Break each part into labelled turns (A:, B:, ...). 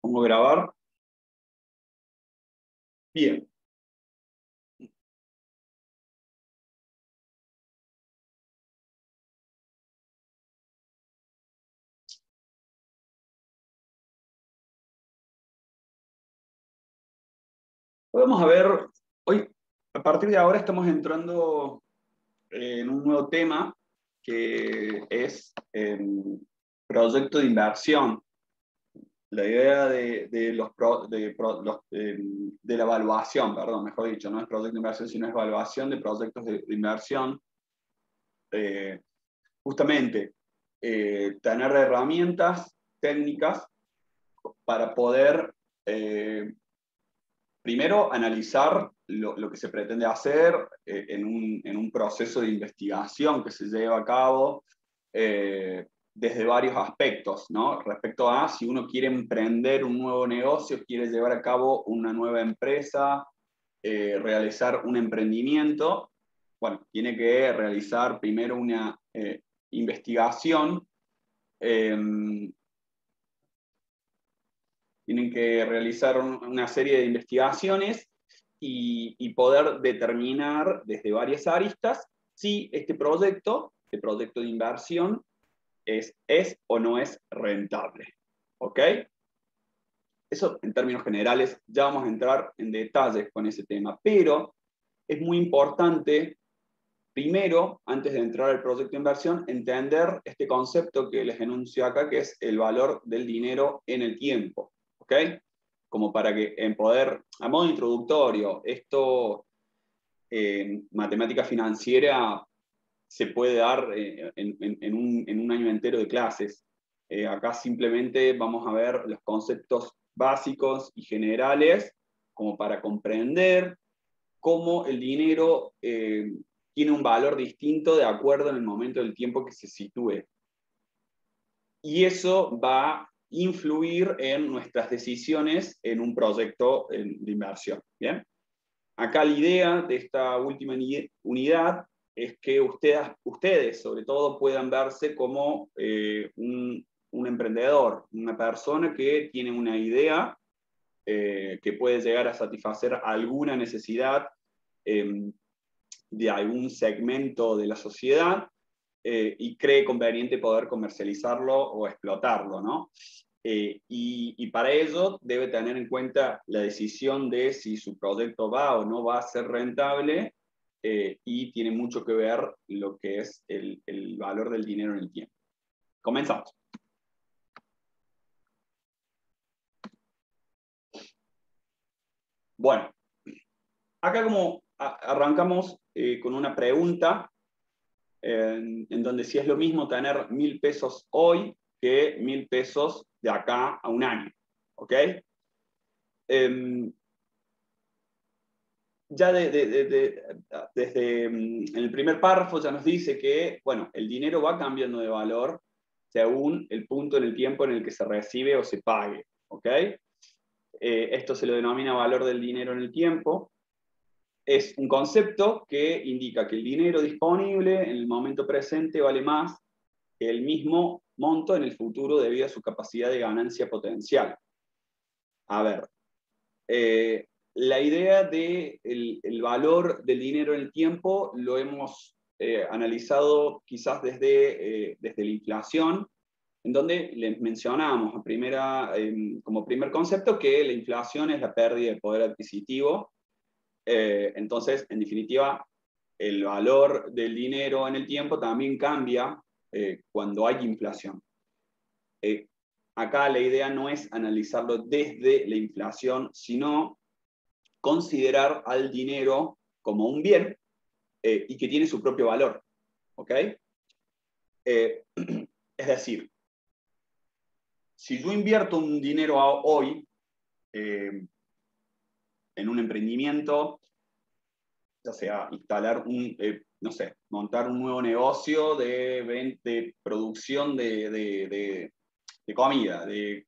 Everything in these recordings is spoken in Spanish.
A: Pongo grabar. Bien. Vamos a ver, hoy, a partir de ahora estamos entrando en un nuevo tema que es proyecto de inversión. La idea de la evaluación, perdón, mejor dicho, no es proyecto de inversión, sino es evaluación de proyectos de inversión. Justamente, tener herramientas técnicas para poder, primero, analizar lo que se pretende hacer en un proceso de investigación que se lleva a cabo desde varios aspectos, ¿no? Respecto a si uno quiere emprender un nuevo negocio, quiere llevar a cabo una nueva empresa, realizar un emprendimiento, bueno, tiene que realizar primero una investigación. Tienen que realizar una serie de investigaciones y poder determinar desde varias aristas si este proyecto de inversión, es o no es rentable. ¿Ok? Eso en términos generales, ya vamos a entrar en detalles con ese tema, pero es muy importante, primero, antes de entrar al proyecto de inversión, entender este concepto que les enuncio acá, que es el valor del dinero en el tiempo. ¿Ok? Como para que en poder, a modo introductorio, esto en matemática financiera se puede dar en un año entero de clases. Acá simplemente vamos a ver los conceptos básicos y generales como para comprender cómo el dinero tiene un valor distinto de acuerdo en el momento del tiempo que se sitúe. Y eso va a influir en nuestras decisiones en un proyecto de inversión. ¿Bien? Acá la idea de esta última unidad es que ustedes sobre todo, puedan verse como un emprendedor, una persona que tiene una idea que puede llegar a satisfacer alguna necesidad de algún segmento de la sociedad y cree conveniente poder comercializarlo o explotarlo, ¿no? Y para ello debe tener en cuenta la decisión de si su proyecto va o no va a ser rentable y tiene mucho que ver lo que es el valor del dinero en el tiempo. Comenzamos. Bueno, acá como arrancamos con una pregunta en donde si es lo mismo tener 1.000 pesos hoy que 1.000 pesos de acá a un año. ¿Ok? Ya desde el primer párrafo ya nos dice que, bueno, el dinero va cambiando de valor según el punto en el tiempo en el que se recibe o se pague. ¿Ok? Esto se lo denomina valor del dinero en el tiempo. Es un concepto que indica que el dinero disponible en el momento presente vale más que el mismo monto en el futuro debido a su capacidad de ganancia potencial. A ver, la idea del el valor del dinero en el tiempo lo hemos analizado quizás desde la inflación, en donde les mencionamos como primer concepto que la inflación es la pérdida de poder adquisitivo. Entonces, en definitiva, el valor del dinero en el tiempo también cambia cuando hay inflación. Acá la idea no es analizarlo desde la inflación, sino considerar al dinero como un bien y que tiene su propio valor. ¿Ok? Es decir, si yo invierto un dinero hoy en un emprendimiento, ya sea instalar no sé, montar un nuevo negocio de producción de comida, de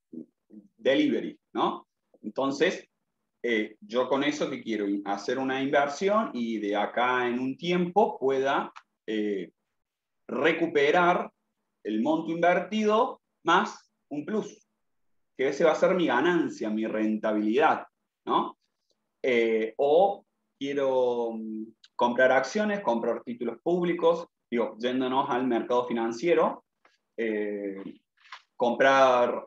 A: delivery, ¿no? Entonces, yo con eso que quiero hacer una inversión y de acá en un tiempo pueda recuperar el monto invertido más un plus. que ese va a ser mi ganancia, mi rentabilidad, ¿no? O quiero comprar acciones, comprar títulos públicos, digo, yéndonos al mercado financiero, comprar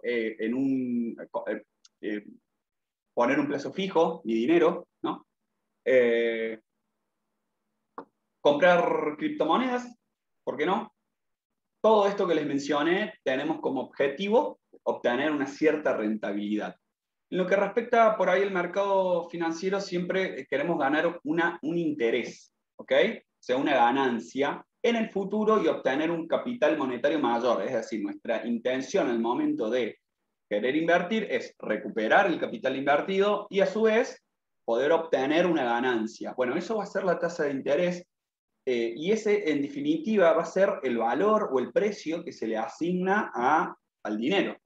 A: poner un plazo fijo, mi dinero, ¿no? Comprar criptomonedas, ¿por qué no? Todo esto que les mencioné tenemos como objetivo obtener una cierta rentabilidad. En lo que respecta por ahí al mercado financiero, siempre queremos ganar un interés, ¿ok? O sea, una ganancia en el futuro y obtener un capital monetario mayor. Es decir, nuestra intención al momento de querer invertir es recuperar el capital invertido y a su vez poder obtener una ganancia. Bueno, eso va a ser la tasa de interés y ese, en definitiva, va a ser el valor o el precio que se le asigna al dinero.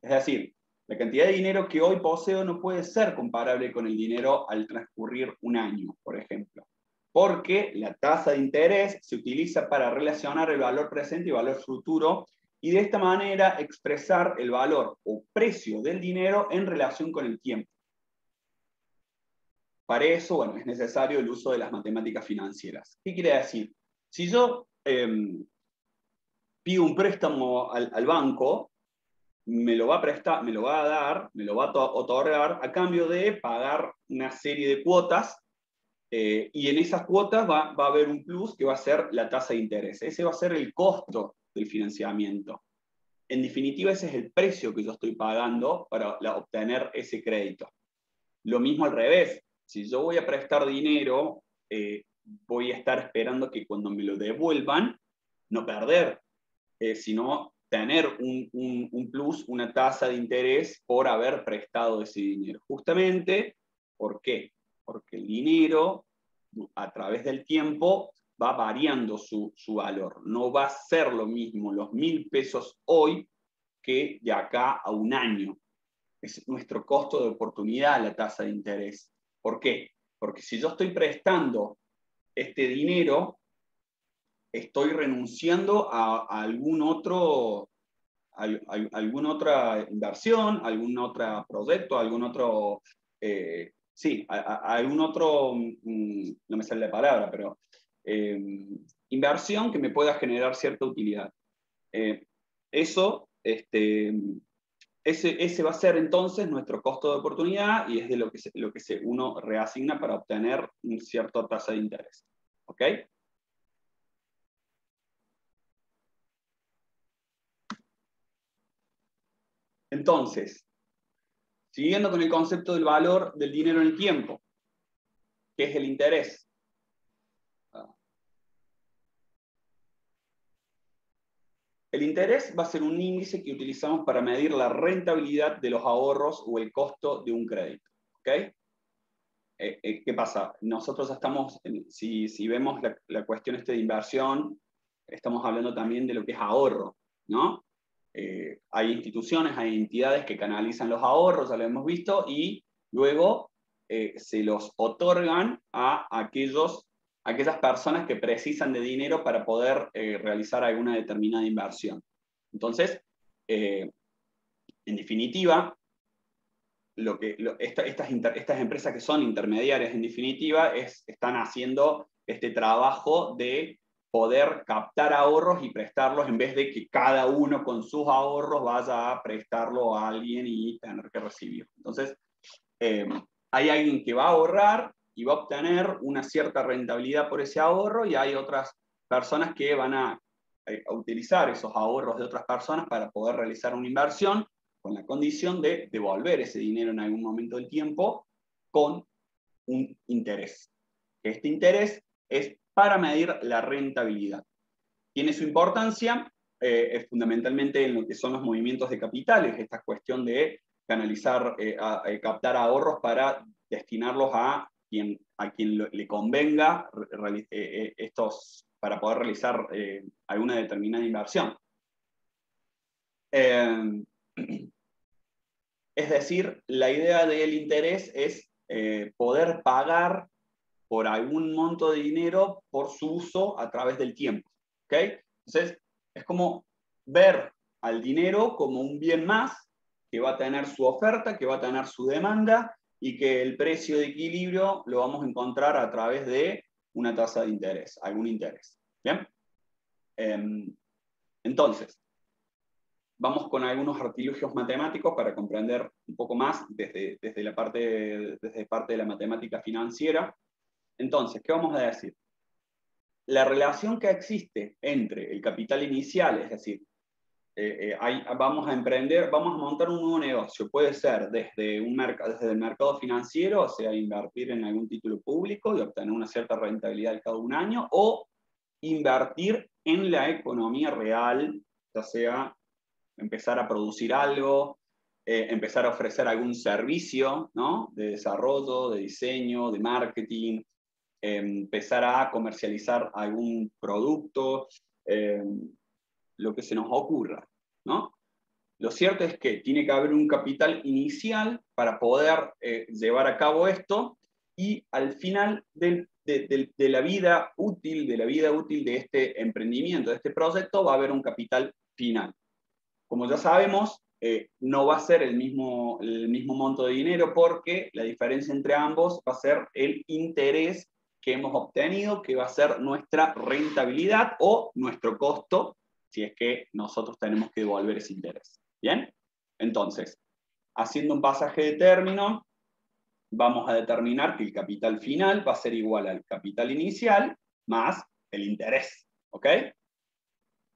A: Es decir, la cantidad de dinero que hoy poseo no puede ser comparable con el dinero al transcurrir un año, por ejemplo. Porque la tasa de interés se utiliza para relacionar el valor presente y el valor futuro y de esta manera expresar el valor o precio del dinero en relación con el tiempo. Para eso, bueno, es necesario el uso de las matemáticas financieras. ¿Qué quiere decir? Si yo pido un préstamo al banco, me lo va a prestar, me lo va a dar, me lo va a otorgar a cambio de pagar una serie de cuotas y en esas cuotas va a haber un plus que va a ser la tasa de interés. Ese va a ser el costo del financiamiento. En definitiva, ese es el precio que yo estoy pagando para obtener ese crédito. Lo mismo al revés. Si yo voy a prestar dinero, voy a estar esperando que cuando me lo devuelvan, no perder, sino tener un plus, una tasa de interés por haber prestado ese dinero. Justamente, ¿por qué? Porque el dinero, a través del tiempo, va variando su valor. No va a ser lo mismo los 1.000 pesos hoy que de acá a un año. Es nuestro costo de oportunidad la tasa de interés. ¿Por qué? Porque si yo estoy prestando este dinero, estoy renunciando a alguna otra inversión, algún otro proyecto, algún otro, algún otro, no me sale la palabra, pero inversión que me pueda generar cierta utilidad. Ese va a ser entonces nuestro costo de oportunidad y es de lo que uno reasigna para obtener una cierta tasa de interés. ¿Ok? Entonces, siguiendo con el concepto del valor del dinero en el tiempo, ¿qué es el interés? El interés va a ser un índice que utilizamos para medir la rentabilidad de los ahorros o el costo de un crédito. ¿Ok? ¿Qué pasa? Nosotros estamos, si vemos la cuestión de inversión, estamos hablando también de lo que es ahorro, ¿no? Hay instituciones, hay entidades que canalizan los ahorros, ya lo hemos visto, y luego se los otorgan a aquellas personas que precisan de dinero para poder realizar alguna determinada inversión. Entonces, en definitiva, estas empresas que son intermediarias, en definitiva, están haciendo este trabajo de poder captar ahorros y prestarlos en vez de que cada uno con sus ahorros vaya a prestarlo a alguien y tener que recibir. Entonces, hay alguien que va a ahorrar y va a obtener una cierta rentabilidad por ese ahorro y hay otras personas que van a utilizar esos ahorros de otras personas para poder realizar una inversión con la condición de devolver ese dinero en algún momento del tiempo con un interés. Este interés es para medir la rentabilidad. Tiene su importancia fundamentalmente en lo que son los movimientos de capitales, esta cuestión de canalizar, captar ahorros para destinarlos a quien le convenga para poder realizar alguna determinada inversión. Es decir, la idea del interés es poder pagar por algún monto de dinero por su uso a través del tiempo. ¿Okay? Entonces, es como ver al dinero como un bien más que va a tener su oferta, que va a tener su demanda, y que el precio de equilibrio lo vamos a encontrar a través de una tasa de interés, algún interés. ¿Bien? Entonces, vamos con algunos artilugios matemáticos para comprender un poco más desde parte de la matemática financiera. Entonces, ¿qué vamos a decir? La relación que existe entre el capital inicial, es decir, vamos a emprender, vamos a montar un nuevo negocio, puede ser desde el mercado financiero, o sea, invertir en algún título público y obtener una cierta rentabilidad cada un año, o invertir en la economía real, ya sea empezar a producir algo, empezar a ofrecer algún servicio, ¿no? De desarrollo, de diseño, de marketing, empezar a comercializar algún producto, lo que se nos ocurra, ¿no? Lo cierto es que tiene que haber un capital inicial para poder llevar a cabo esto, y al final de la vida útil de este emprendimiento, de este proyecto, va a haber un capital final. Como ya sabemos, no va a ser el mismo monto de dinero, porque la diferencia entre ambos va a ser el interés que hemos obtenido, que va a ser nuestra rentabilidad o nuestro costo, si es que nosotros tenemos que devolver ese interés. ¿Bien? Entonces, haciendo un pasaje de término, vamos a determinar que el capital final va a ser igual al capital inicial más el interés. ¿Ok?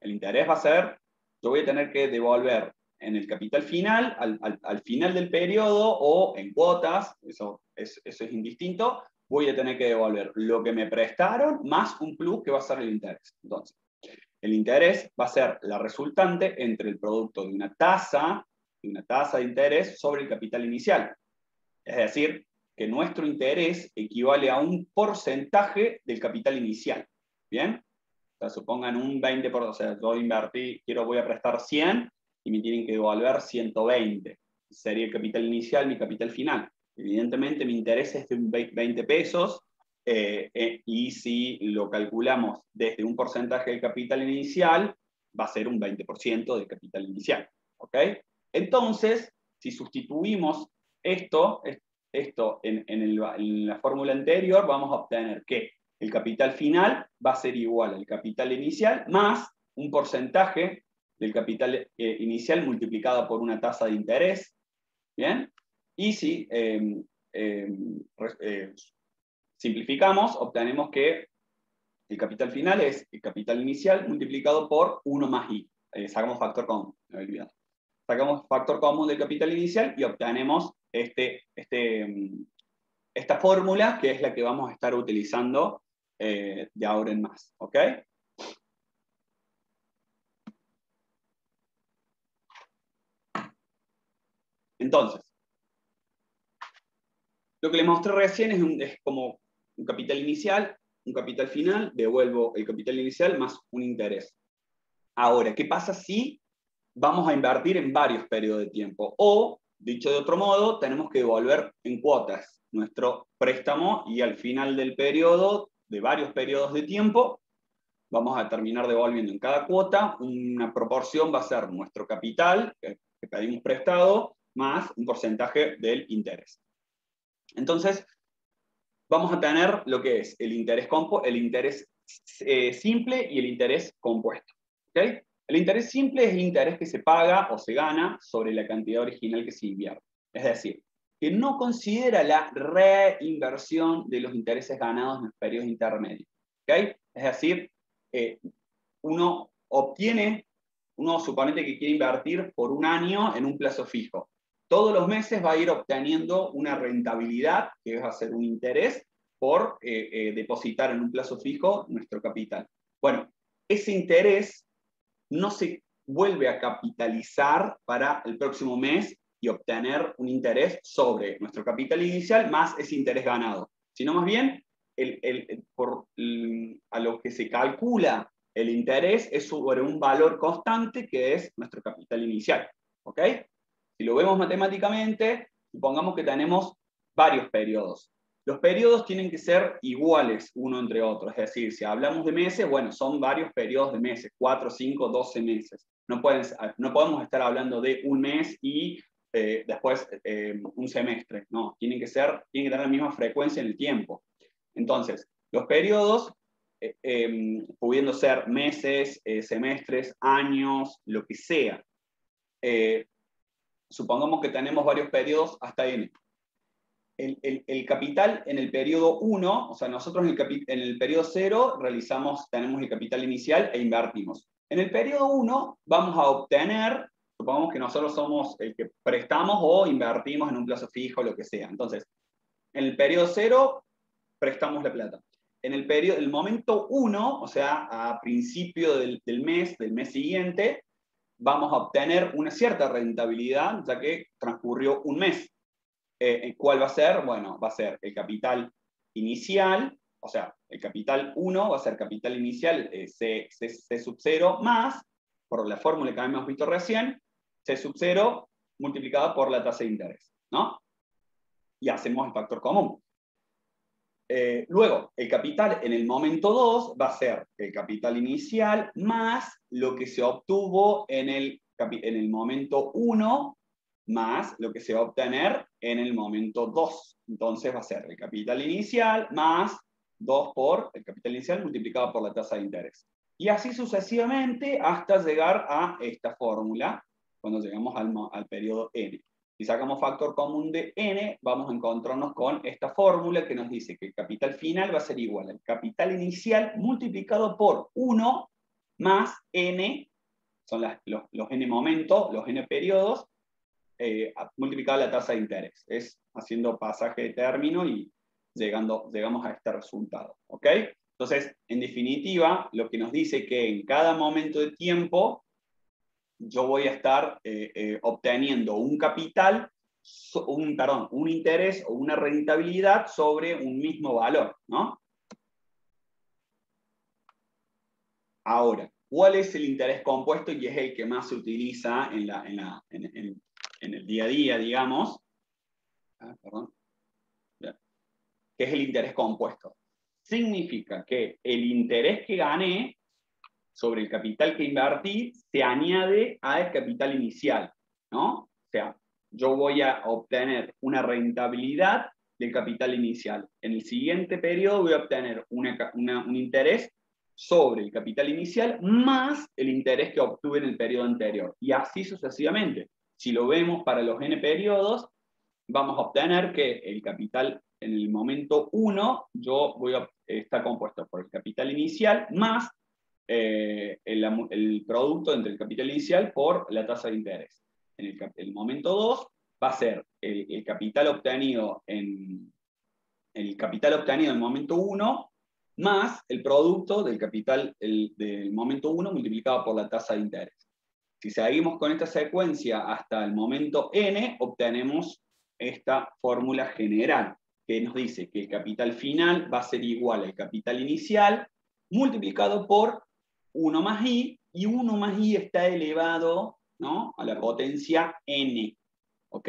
A: El interés va a ser, yo voy a tener que devolver en el capital final, al final del periodo, o en cuotas, eso es indistinto, voy a tener que devolver lo que me prestaron más un plus que va a ser el interés. Entonces, el interés va a ser la resultante entre el producto de una tasa de interés sobre el capital inicial. Es decir, que nuestro interés equivale a un porcentaje del capital inicial. ¿Bien? O sea, supongan un 20%, o sea, yo invertí, voy a prestar 100 y me tienen que devolver 120. Sería el capital inicial, mi capital final. Evidentemente mi interés es de 20 pesos, y si lo calculamos desde un porcentaje del capital inicial, va a ser un 20% del capital inicial. ¿Ok? Entonces, si sustituimos esto en la fórmula anterior, vamos a obtener que el capital final va a ser igual al capital inicial más un porcentaje del capital inicial multiplicado por una tasa de interés. ¿Bien? Y si simplificamos, obtenemos que el capital final es el capital inicial multiplicado por 1 más i. Sacamos factor común, me he olvidado. Sacamos factor común del capital inicial y obtenemos esta fórmula, que es la que vamos a estar utilizando de ahora en más. ¿Ok? Entonces, lo que les mostré recién es como un capital inicial, un capital final, devuelvo el capital inicial más un interés. Ahora, ¿qué pasa si vamos a invertir en varios periodos de tiempo? O, dicho de otro modo, tenemos que devolver en cuotas nuestro préstamo, y al final del periodo, de varios periodos de tiempo, vamos a terminar devolviendo en cada cuota una proporción, va a ser nuestro capital que pedimos prestado más un porcentaje del interés. Entonces, vamos a tener lo que es el interés simple y el interés compuesto. ¿Okay? El interés simple es el interés que se paga o se gana sobre la cantidad original que se invierte. Es decir, que no considera la reinversión de los intereses ganados en los periodos intermedios. ¿Okay? Es decir, uno suponete que quiere invertir por un año en un plazo fijo. Todos los meses va a ir obteniendo una rentabilidad, que va a ser un interés, por depositar en un plazo fijo nuestro capital. Bueno, ese interés no se vuelve a capitalizar para el próximo mes y obtener un interés sobre nuestro capital inicial más ese interés ganado, sino más bien a lo que se calcula el interés es sobre un valor constante que es nuestro capital inicial. ¿Ok? Si lo vemos matemáticamente, supongamos que tenemos varios periodos. Los periodos tienen que ser iguales uno entre otro. Es decir, si hablamos de meses, bueno, son varios periodos de meses, 4, 5, 12 meses. No podemos estar hablando de un mes y después un semestre. No, tiene que tener la misma frecuencia en el tiempo. Entonces, los periodos, pudiendo ser meses, semestres, años, lo que sea. Supongamos que tenemos varios periodos hasta n. El capital en el periodo 1, o sea, nosotros en el periodo 0 tenemos el capital inicial e invertimos. En el periodo 1 vamos a obtener, supongamos que nosotros somos el que prestamos o invertimos en un plazo fijo, lo que sea. Entonces, en el periodo 0 prestamos la plata. En el momento 1, o sea, a principio del mes siguiente, vamos a obtener una cierta rentabilidad, ya que transcurrió un mes. ¿Cuál va a ser? Bueno, va a ser el capital inicial, o sea, el capital 1 va a ser capital inicial C sub 0 más, por la fórmula que habíamos visto recién, C sub 0 multiplicado por la tasa de interés, ¿no? Y hacemos el factor común. Luego, el capital en el momento 2 va a ser el capital inicial más lo que se obtuvo en el momento 1 más lo que se va a obtener en el momento 2. Entonces va a ser el capital inicial más 2 por el capital inicial multiplicado por la tasa de interés. Y así sucesivamente hasta llegar a esta fórmula cuando llegamos al periodo n. Si sacamos factor común de n, vamos a encontrarnos con esta fórmula que nos dice que el capital final va a ser igual al capital inicial multiplicado por 1 más n, son los n momentos, los n periodos, multiplicado la tasa de interés. Es haciendo pasaje de término y llegamos a este resultado. ¿Ok? Entonces, en definitiva, lo que nos dice que en cada momento de tiempo yo voy a estar obteniendo un capital, un interés o una rentabilidad sobre un mismo valor, ¿no? Ahora, ¿cuál es el interés compuesto? Y es el que más se utiliza en el día a día, digamos. ¿Qué es el interés compuesto? Significa que el interés que gané sobre el capital que invertí se añade al capital inicial, ¿no? O sea, yo voy a obtener una rentabilidad del capital inicial. En el siguiente periodo voy a obtener un interés sobre el capital inicial más el interés que obtuve en el periodo anterior. Y así sucesivamente. Si lo vemos para los n periodos, vamos a obtener que el capital en el momento 1 está compuesto por el capital inicial más el producto entre el capital inicial por la tasa de interés. En el momento 2 va a ser el capital obtenido en el momento 1 más el producto del capital del momento 1 multiplicado por la tasa de interés. Si seguimos con esta secuencia hasta el momento n, obtenemos esta fórmula general, que nos dice que el capital final va a ser igual al capital inicial multiplicado por 1 más i, y 1 más i está elevado, ¿no?, a la potencia n. ¿Ok?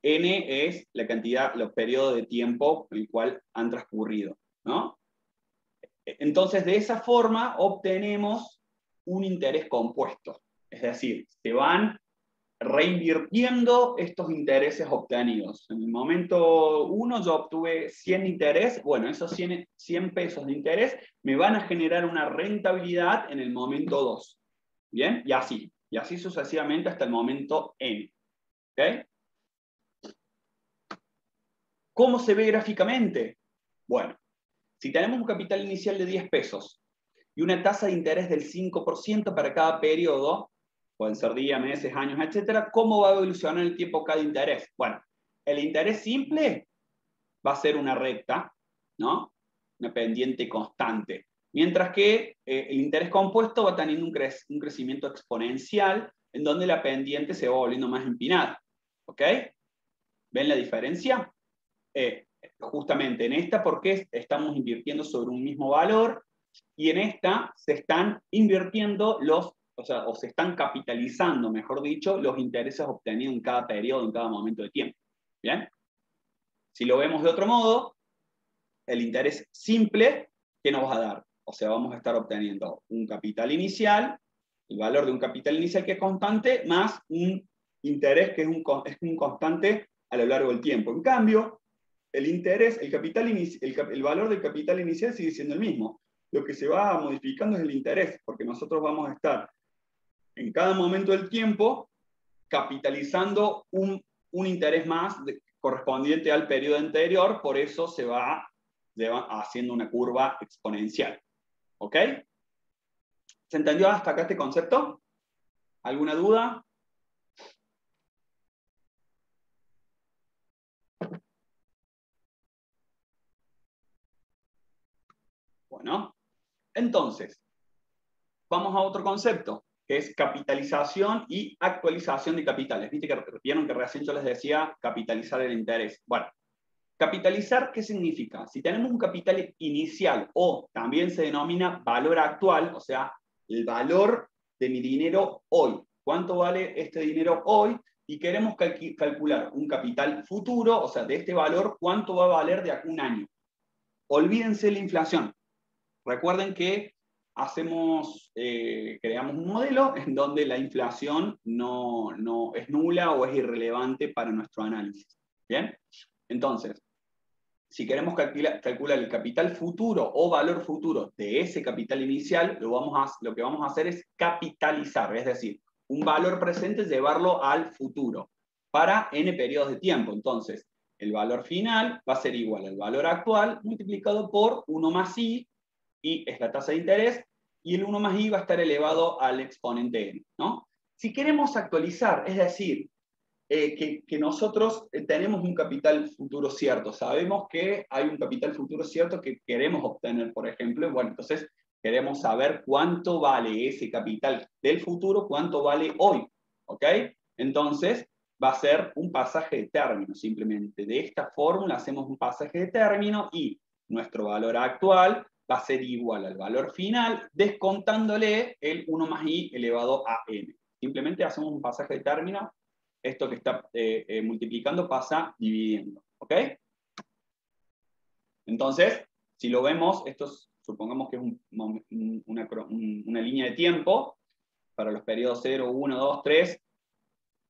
A: N es la cantidad, los periodos de tiempo en el cual han transcurrido, ¿no? Entonces, de esa forma obtenemos un interés compuesto. Es decir, se van reinvirtiendo estos intereses obtenidos. En el momento 1 yo obtuve 100 interés, bueno, esos 100 pesos de interés me van a generar una rentabilidad en el momento 2. ¿Bien? Y así sucesivamente hasta el momento n. ¿Ok? ¿Cómo se ve gráficamente? Bueno, si tenemos un capital inicial de 10 pesos y una tasa de interés del 5% para cada periodo, pueden ser días, meses, años, etcétera, ¿cómo va a evolucionar el tiempo cada interés? Bueno, el interés simple va a ser una recta, ¿no? Una pendiente constante. Mientras que el interés compuesto va teniendo un crecimiento exponencial en donde la pendiente se va volviendo más empinada. ¿Ok? ¿Ven la diferencia? Justamente en esta, porque estamos invirtiendo sobre un mismo valor, y en esta se están invirtiendo o se están capitalizando, mejor dicho, los intereses obtenidos en cada periodo, en cada momento de tiempo. ¿Bien? Si lo vemos de otro modo, el interés simple, ¿qué nos va a dar? O sea, vamos a estar obteniendo un capital inicial, el valor de un capital inicial que es constante, más un interés que es un constante a lo largo del tiempo. En cambio, el interés, el valor del capital inicial sigue siendo el mismo. Lo que se va modificando es el interés, porque nosotros vamos a estar en cada momento del tiempo capitalizando un interés más correspondiente al periodo anterior, por eso se va haciendo una curva exponencial. ¿Ok? ¿Se entendió hasta acá este concepto? ¿Alguna duda? Bueno, entonces, vamos a otro concepto, que es capitalización y actualización de capitales. Vieron que recién yo les decía capitalizar el interés. Bueno, capitalizar, ¿qué significa? Si tenemos un capital inicial o también se denomina valor actual, o sea, el valor de mi dinero hoy. ¿Cuánto vale este dinero hoy? Y queremos calcular un capital futuro, o sea, de este valor, ¿cuánto va a valer de aquí a un año? Olvídense la inflación. Recuerden que creamos un modelo en donde la inflación no es nula o es irrelevante para nuestro análisis. ¿Bien? Entonces, si queremos calcular el capital futuro o valor futuro de ese capital inicial, lo que vamos a hacer es capitalizar, es decir, un valor presente llevarlo al futuro para n periodos de tiempo. Entonces, el valor final va a ser igual al valor actual multiplicado por 1 más i, y es la tasa de interés, y el 1 más i va a estar elevado al exponente n, ¿no? Si queremos actualizar, es decir, que nosotros tenemos un capital futuro cierto, sabemos que hay un capital futuro cierto que queremos obtener, por ejemplo, bueno, entonces queremos saber cuánto vale ese capital del futuro, cuánto vale hoy, ¿ok? Entonces va a ser un pasaje de término, simplemente. De esta fórmula hacemos un pasaje de término y nuestro valor actual va a ser igual al valor final, descontándole el 1 más i elevado a n. Simplemente hacemos un pasaje de término. Esto que está multiplicando pasa dividiendo. ¿Ok? Entonces, si lo vemos, supongamos que es una línea de tiempo para los periodos 0, 1, 2, 3,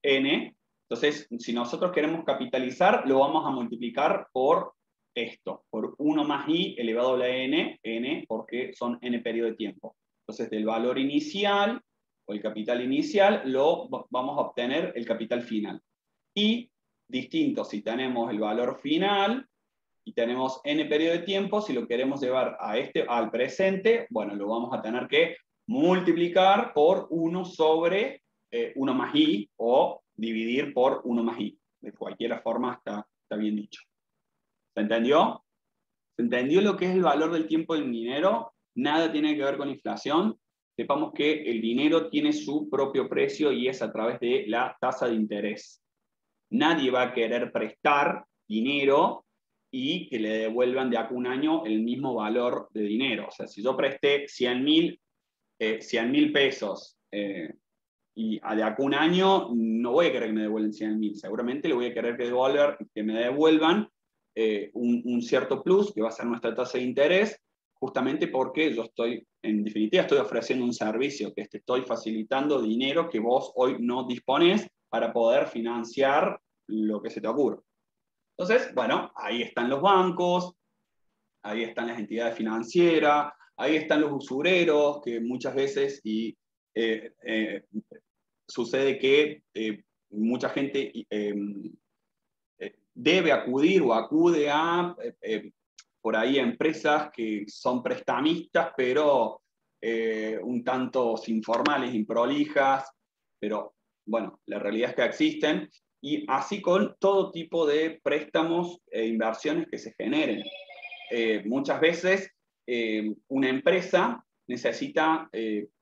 A: n. Entonces, si nosotros queremos capitalizar, lo vamos a multiplicar por esto, por 1 más i elevado a la n, porque son n periodos de tiempo. Entonces, del valor inicial o el capital inicial, vamos a obtener el capital final. Y distinto, si tenemos el valor final y tenemos n periodo de tiempo, si lo queremos llevar al presente, bueno, lo vamos a tener que multiplicar por 1 sobre 1 más i o dividir por 1 más i. De cualquier forma está bien dicho. ¿Se entendió? ¿Se entendió lo que es el valor del tiempo del dinero? Nada tiene que ver con inflación. Sepamos que el dinero tiene su propio precio y es a través de la tasa de interés. Nadie va a querer prestar dinero y que le devuelvan de acá a un año el mismo valor de dinero. O sea, si yo presté 100.000 pesos y de acá a un año, no voy a querer que me devuelvan 100.000. Seguramente le voy a querer que me devuelvan un cierto plus, que va a ser nuestra tasa de interés, justamente porque yo en definitiva, estoy ofreciendo un servicio, que te estoy facilitando dinero que vos hoy no disponés para poder financiar lo que se te ocurra. Entonces, bueno, ahí están los bancos, ahí están las entidades financieras, ahí están los usureros, que muchas veces sucede que mucha gente debe acudir o acude a por ahí empresas que son prestamistas, pero un tanto informales, improlijas, pero bueno, la realidad es que existen, y así con todo tipo de préstamos e inversiones que se generen. Muchas veces una empresa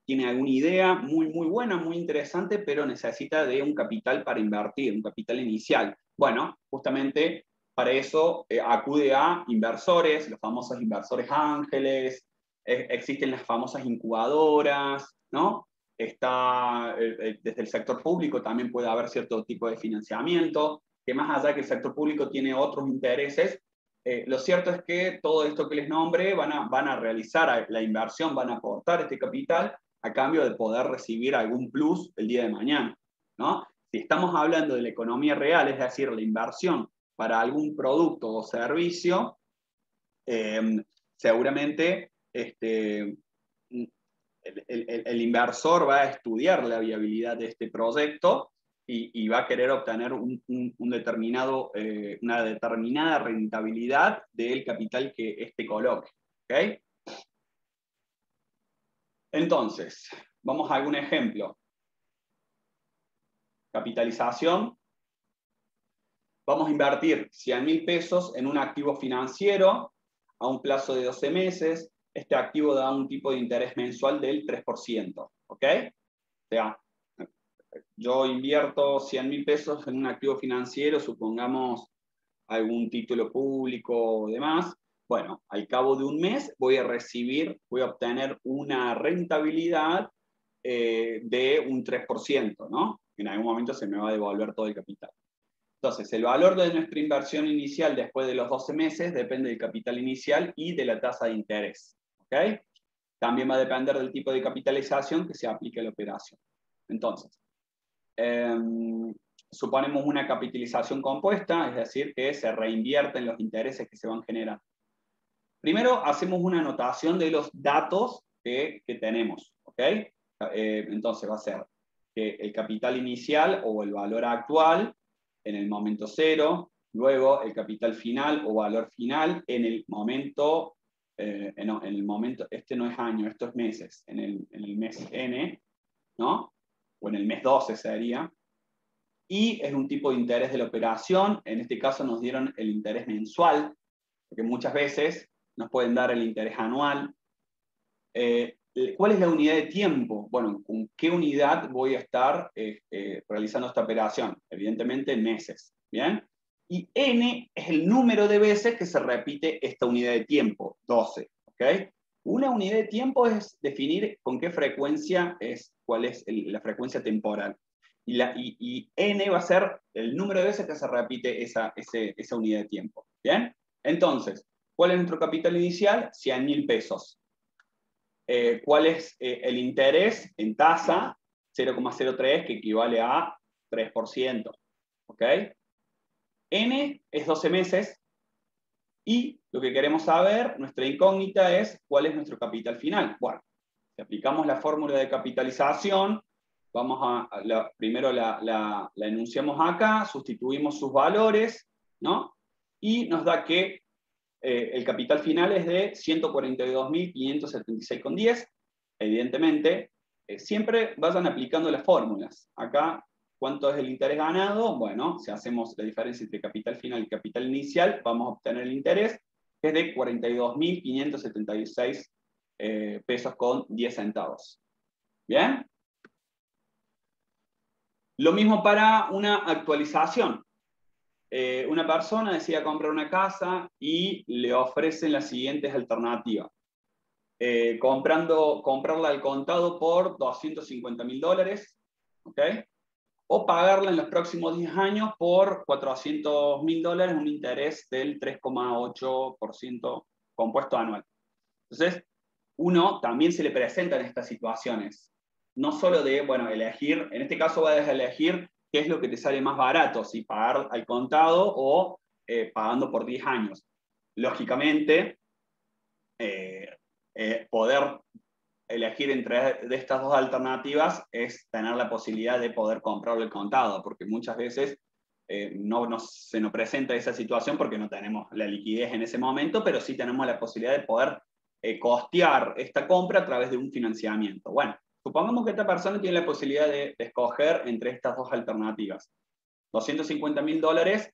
A: tiene alguna idea muy, muy buena, muy interesante, pero necesita de un capital para invertir, un capital inicial. Bueno, justamente para eso acude a inversores, los famosos inversores ángeles, existen las famosas incubadoras, ¿no? Desde el sector público también puede haber cierto tipo de financiamiento, que más allá que el sector público tiene otros intereses, lo cierto es que todo esto que les nombré van a realizar la inversión, van a aportar este capital a cambio de poder recibir algún plus el día de mañana, ¿no? Si estamos hablando de la economía real, es decir, la inversión para algún producto o servicio, seguramente el inversor va a estudiar la viabilidad de este proyecto y va a querer obtener una determinada rentabilidad del capital que éste coloque. ¿Okay? Entonces, vamos a algún ejemplo. Capitalización. Vamos a invertir 100.000 pesos en un activo financiero a un plazo de 12 meses. Este activo da un tipo de interés mensual del 3%. ¿Ok? O sea, yo invierto 100.000 pesos en un activo financiero, supongamos algún título público o demás. Bueno, al cabo de un mes voy a obtener una rentabilidad de un 3%, ¿no? En algún momento se me va a devolver todo el capital. Entonces, el valor de nuestra inversión inicial después de los 12 meses depende del capital inicial y de la tasa de interés. ¿Ok? También va a depender del tipo de capitalización que se aplique a la operación. Entonces, suponemos una capitalización compuesta, es decir, que se reinvierten los intereses que se van generando. Primero, hacemos una anotación de los datos que tenemos. ¿Ok? Entonces, va a ser que el capital inicial o el valor actual en el momento cero, luego el capital final o valor final en el momento, no, en el momento, este no es año, esto es meses, en el mes N, ¿no? O en el mes 12 sería, y es un tipo de interés de la operación, en este caso nos dieron el interés mensual, porque muchas veces nos pueden dar el interés anual. ¿Cuál es la unidad de tiempo? Bueno, ¿con qué unidad voy a estar realizando esta operación? Evidentemente en meses, ¿bien? Y N es el número de veces que se repite esta unidad de tiempo, 12, ¿ok? Una unidad de tiempo es definir con qué frecuencia cuál es la frecuencia temporal. Y N va a ser el número de veces que se repite esa unidad de tiempo, ¿bien? Entonces, ¿cuál es nuestro capital inicial? 100.000 pesos. ¿Cuál es el interés en tasa? 0,03, que equivale a 3%. ¿Ok? N es 12 meses. Y lo que queremos saber, nuestra incógnita es cuál es nuestro capital final. Bueno, si aplicamos la fórmula de capitalización, primero la enunciamos acá, sustituimos sus valores, ¿no? Y nos da que el capital final es de 142.576,10. Evidentemente, siempre vayan aplicando las fórmulas. Acá, ¿cuánto es el interés ganado? Bueno, si hacemos la diferencia entre capital final y capital inicial, vamos a obtener el interés, que es de 42.576 pesos con 10 centavos. ¿Bien? Lo mismo para una actualización. Una persona decide comprar una casa y le ofrecen las siguientes alternativas. Comprarla al contado por $250.000, ¿ok? O pagarla en los próximos 10 años por $400.000, un interés del 3,8% compuesto anual. Entonces, uno también se le presentan estas situaciones. No solo de, bueno, elegir, en este caso vas a elegir qué es lo que te sale más barato, si pagar al contado o pagando por 10 años. Lógicamente, poder elegir entre de estas dos alternativas es tener la posibilidad de poder comprarlo al contado, porque muchas veces se nos presenta esa situación porque no tenemos la liquidez en ese momento, pero sí tenemos la posibilidad de poder costear esta compra a través de un financiamiento. Bueno, supongamos que esta persona tiene la posibilidad de escoger entre estas dos alternativas. $250.000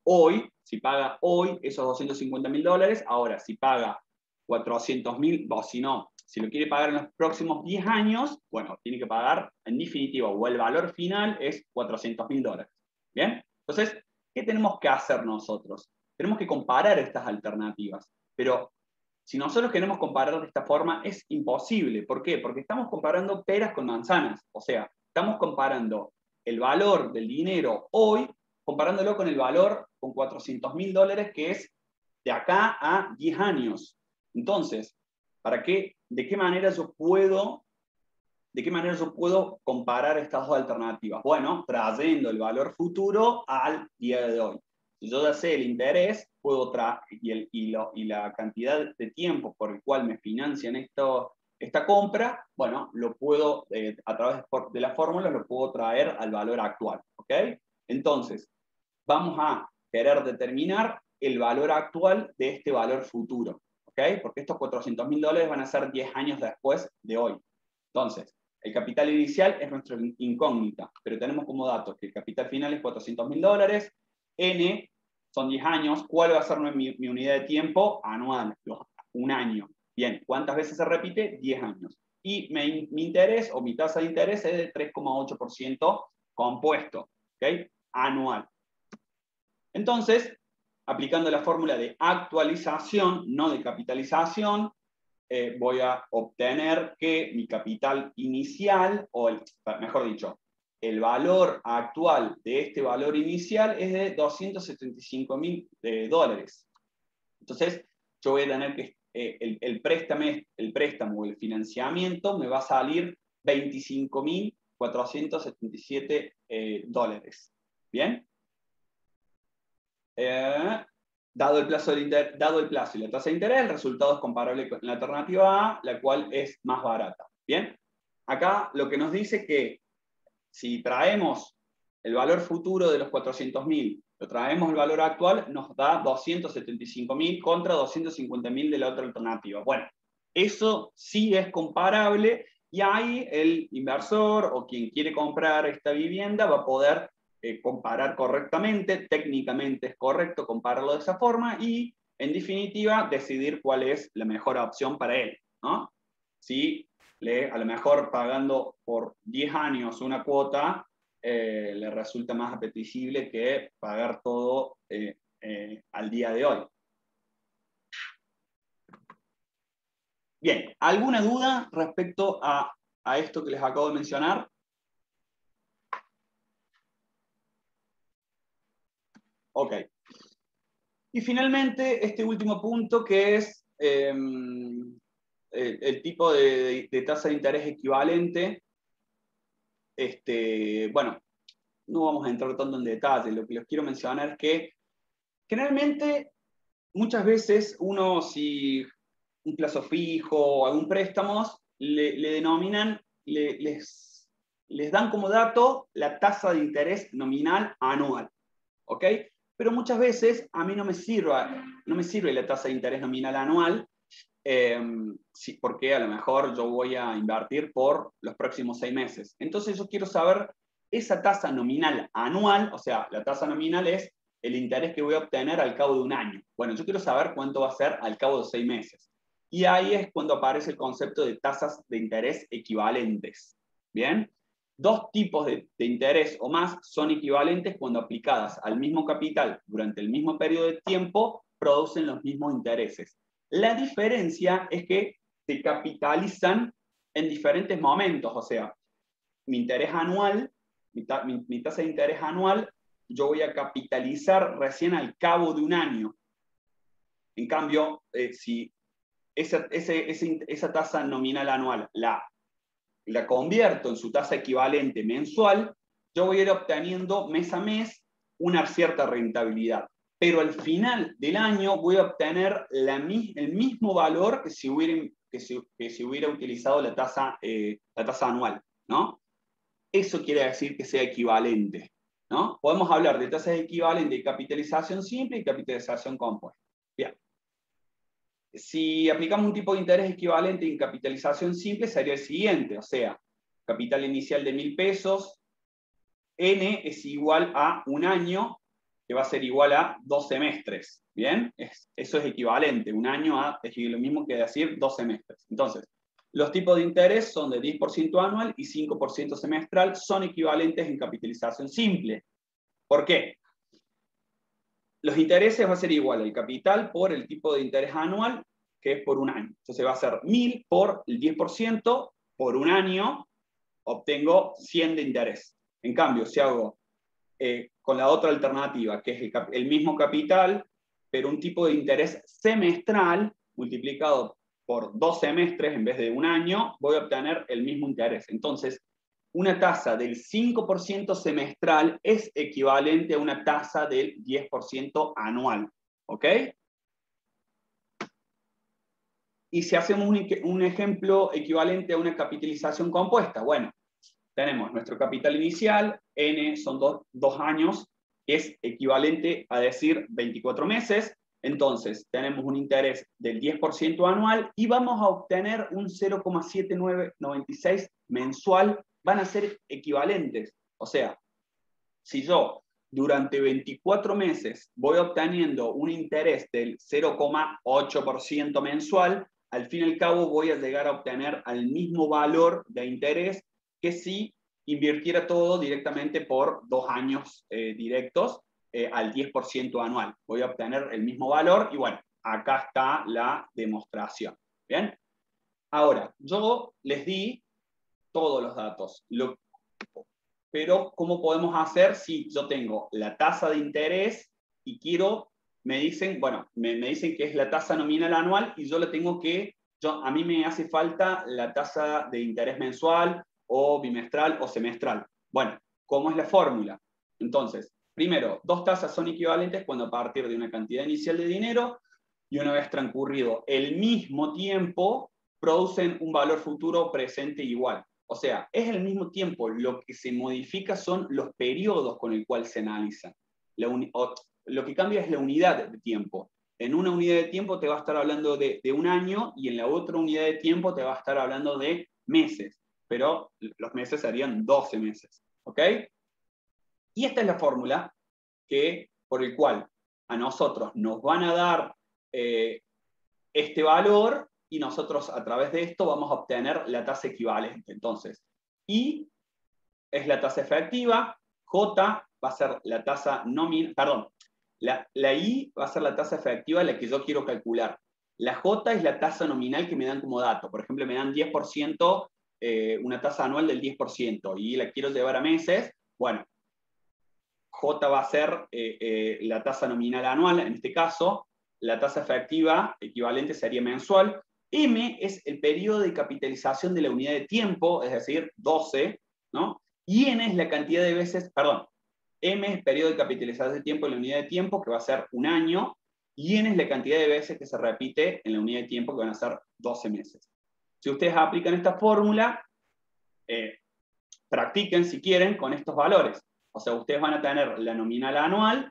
A: hoy, si paga hoy esos $250.000, ahora si paga 400.000, o si no, si lo quiere pagar en los próximos 10 años, bueno, tiene que pagar en definitiva, o el valor final es $400.000. ¿Bien? Entonces, ¿qué tenemos que hacer nosotros? Tenemos que comparar estas alternativas, pero si nosotros queremos comparar de esta forma, es imposible. ¿Por qué? Porque estamos comparando peras con manzanas. O sea, estamos comparando el valor del dinero hoy, comparándolo con el valor con $400.000, que es de acá a 10 años. Entonces, ¿de qué manera yo puedo ¿De qué manera yo puedo comparar estas dos alternativas? Bueno, trayendo el valor futuro al día de hoy. Si yo ya sé el interés puedo y la cantidad de tiempo por el cual me financian esta compra, bueno, lo puedo, a través de la fórmula, lo puedo traer al valor actual. ¿Ok? Entonces, vamos a querer determinar el valor actual de este valor futuro. ¿Ok? Porque estos $400.000 van a ser 10 años después de hoy. Entonces, el capital inicial es nuestra incógnita, pero tenemos como datos que el capital final es $400.000, N son 10 años, ¿cuál va a ser mi unidad de tiempo? Anual, un año. Bien, ¿cuántas veces se repite? 10 años. Y mi interés o mi tasa de interés es de 3,8% compuesto, ¿ok? Anual. Entonces, aplicando la fórmula de actualización, no de capitalización, voy a obtener que mi capital inicial, mejor dicho, el valor actual de este valor inicial es de $275.000. Entonces, yo voy a tener que, el préstamo o el financiamiento me va a salir $25.477. ¿Bien? Dado el plazo y la tasa de interés, el resultado es comparable con la alternativa A, la cual es más barata. ¿Bien? Acá lo que nos dice que si traemos el valor futuro de los 400.000, lo traemos el valor actual, nos da 275.000 contra 250.000 de la otra alternativa. Bueno, eso sí es comparable y ahí el inversor o quien quiere comprar esta vivienda va a poder comparar correctamente, técnicamente es correcto compararlo de esa forma y, en definitiva, decidir cuál es la mejor opción para él, ¿no? Si a lo mejor pagando por 10 años una cuota, le resulta más apetecible que pagar todo al día de hoy. Bien, ¿alguna duda respecto a esto que les acabo de mencionar? Ok. Y finalmente, este último punto que es el tipo de tasa de interés equivalente. Bueno, no vamos a entrar tanto en detalle, lo que les quiero mencionar es que generalmente, muchas veces uno, si un plazo fijo o algún préstamo, le denominan, les dan como dato la tasa de interés nominal anual. ¿Ok? Pero muchas veces a mí no me sirve la tasa de interés nominal anual, porque a lo mejor yo voy a invertir por los próximos 6 meses. Entonces yo quiero saber esa tasa nominal anual, o sea, la tasa nominal es el interés que voy a obtener al cabo de un año. Bueno, yo quiero saber cuánto va a ser al cabo de 6 meses. Y ahí es cuando aparece el concepto de tasas de interés equivalentes. ¿Bien? Dos tipos de interés o más son equivalentes cuando aplicadas al mismo capital durante el mismo periodo de tiempo producen los mismos intereses. La diferencia es que se capitalizan en diferentes momentos, o sea, mi interés anual, mi tasa de interés anual, yo voy a capitalizar recién al cabo de un año. En cambio, si esa tasa nominal anual la convierto en su tasa equivalente mensual, yo voy a ir obteniendo mes a mes una cierta rentabilidad. Pero al final del año voy a obtener el mismo valor que si hubiera utilizado la tasa anual, ¿no? Eso quiere decir que sea equivalente, ¿no? Podemos hablar de tasas equivalentes de capitalización simple y capitalización compuesta. Bien. Si aplicamos un tipo de interés equivalente en capitalización simple, sería el siguiente, o sea, capital inicial de 1.000 pesos, N es igual a un año, que va a ser igual a 2 semestres. ¿Bien? Eso es equivalente, un año es lo mismo que decir 2 semestres. Entonces, los tipos de interés son de 10% anual y 5% semestral, son equivalentes en capitalización simple. ¿Por qué? Los intereses va a ser igual al capital por el tipo de interés anual, que es por un año. Entonces va a ser 1.000 por el 10%, por un año obtengo 100 de interés. En cambio, si hago con la otra alternativa, que es el mismo capital, pero un tipo de interés semestral multiplicado por 2 semestres en vez de un año, voy a obtener el mismo interés. Entonces, una tasa del 5% semestral es equivalente a una tasa del 10% anual. ¿Ok? Y si hacemos un ejemplo equivalente a una capitalización compuesta, bueno, tenemos nuestro capital inicial, N son 2 años, que es equivalente a decir 24 meses, entonces tenemos un interés del 10% anual y vamos a obtener un 0,7996 mensual, van a ser equivalentes. O sea, si yo durante 24 meses voy obteniendo un interés del 0,8% mensual, al fin y al cabo voy a llegar a obtener al mismo valor de interés que si invirtiera todo directamente por 2 años directos al 10% anual. Voy a obtener el mismo valor y bueno, acá está la demostración. ¿Bien? Ahora, yo les di todos los datos. Pero, ¿cómo podemos hacer si yo tengo la tasa de interés y quiero, me dicen, bueno, me dicen que es la tasa nominal anual y yo le tengo que, a mí me hace falta la tasa de interés mensual o bimestral o semestral. Bueno, ¿cómo es la fórmula? Entonces, primero, 2 tasas son equivalentes cuando a partir de una cantidad inicial de dinero y una vez transcurrido el mismo tiempo, producen un valor futuro presente igual. O sea, es el mismo tiempo, lo que se modifica son los periodos con el cual se analizan. Lo que cambia es la unidad de tiempo. En una unidad de tiempo te va a estar hablando de un año y en la otra unidad de tiempo te va a estar hablando de meses, pero los meses serían 12 meses. ¿Ok? Y esta es la fórmula por el cual a nosotros nos van a dar este valor y nosotros a través de esto vamos a obtener la tasa equivalente. Entonces, I es la tasa efectiva, J va a ser la tasa nominal, perdón, la I va a ser la tasa efectiva, la que yo quiero calcular. La J es la tasa nominal que me dan como dato. Por ejemplo, me dan 10%, una tasa anual del 10%, y la quiero llevar a meses. Bueno, J va a ser la tasa nominal anual, en este caso. La tasa efectiva equivalente sería mensual. M es el periodo de capitalización de la unidad de tiempo, es decir, 12, ¿no? Y N es la cantidad de veces, perdón, M es el periodo de capitalización de tiempo de la unidad de tiempo, que va a ser un año, y N es la cantidad de veces que se repite en la unidad de tiempo, que van a ser 12 meses. Si ustedes aplican esta fórmula, practiquen si quieren con estos valores. O sea, ustedes van a tener la nominal anual,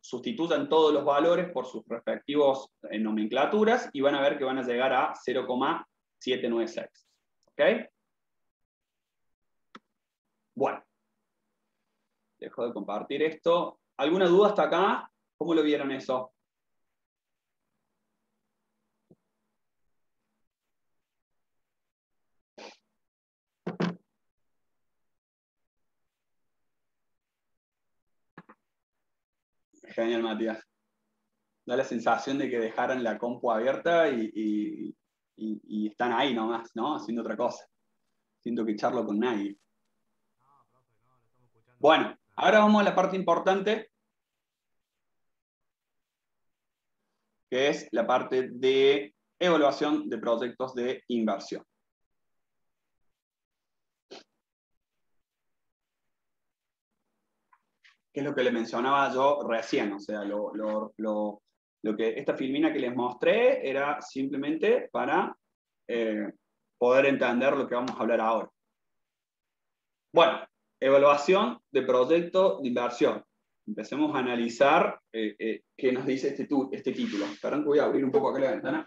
A: sustituyan todos los valores por sus respectivos nomenclaturas y van a ver que van a llegar a 0,796. ¿Ok? Bueno, dejo de compartir esto. ¿Alguna duda hasta acá? ¿Cómo lo vieron eso? Genial, Matías. Da la sensación de que dejaran la compu abierta y están ahí nomás, ¿no? Haciendo otra cosa. Siento que charlo con nadie. Bueno, ahora vamos a la parte importante, que es la parte de evaluación de proyectos de inversión. Que es lo que le mencionaba yo recién, o sea, lo que esta filmina que les mostré era simplemente para poder entender lo que vamos a hablar ahora. Bueno, evaluación de proyecto de inversión. Empecemos a analizar qué nos dice este título. Esperen que voy a abrir un poco acá la ventana.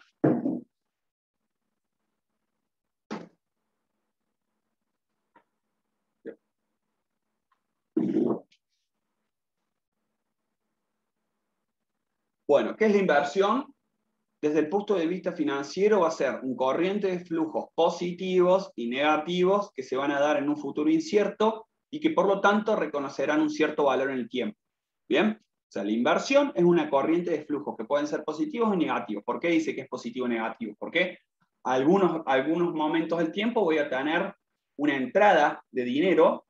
A: Bueno, ¿qué es la inversión? Desde el punto de vista financiero va a ser un corriente de flujos positivos y negativos que se van a dar en un futuro incierto y que por lo tanto reconocerán un cierto valor en el tiempo. ¿Bien? O sea, la inversión es una corriente de flujos que pueden ser positivos o negativos. ¿Por qué dice que es positivo o negativo? Porque algunos momentos del tiempo voy a tener una entrada de dinero,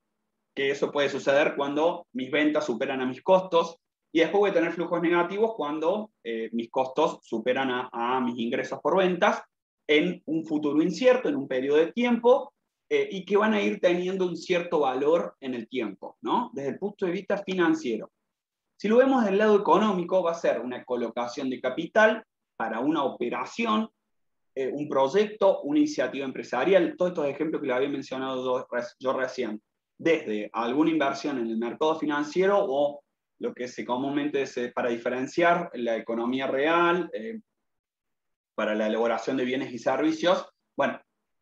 A: que eso puede suceder cuando mis ventas superan a mis costos, Y después voy a tener flujos negativos cuando mis costos superan a mis ingresos por ventas en un futuro incierto, en un periodo de tiempo, y que van a ir teniendo un cierto valor en el tiempo, ¿no? Desde el punto de vista financiero. Si lo vemos del lado económico, va a ser una colocación de capital para una operación, un proyecto, una iniciativa empresarial, todos estos ejemplos que le había mencionado yo recién, desde alguna inversión en el mercado financiero o lo que se comúnmente para diferenciar la economía real, para la elaboración de bienes y servicios, bueno,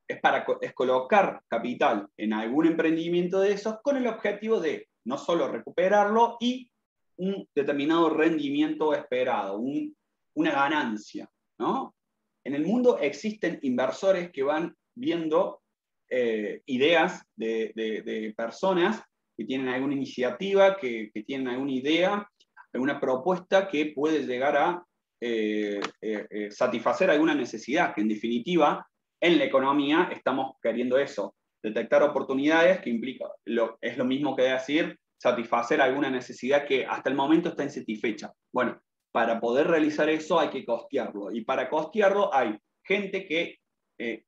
A: es colocar capital en algún emprendimiento de esos con el objetivo de no solo recuperarlo y un determinado rendimiento esperado, una ganancia, ¿no? En el mundo existen inversores que van viendo ideas de personas que tienen alguna iniciativa, que tienen alguna idea, alguna propuesta que puede llegar a satisfacer alguna necesidad, que en definitiva en la economía estamos queriendo eso, detectar oportunidades que implica, es lo mismo que decir satisfacer alguna necesidad que hasta el momento está insatisfecha. Bueno, para poder realizar eso hay que costearlo, y para costearlo hay gente que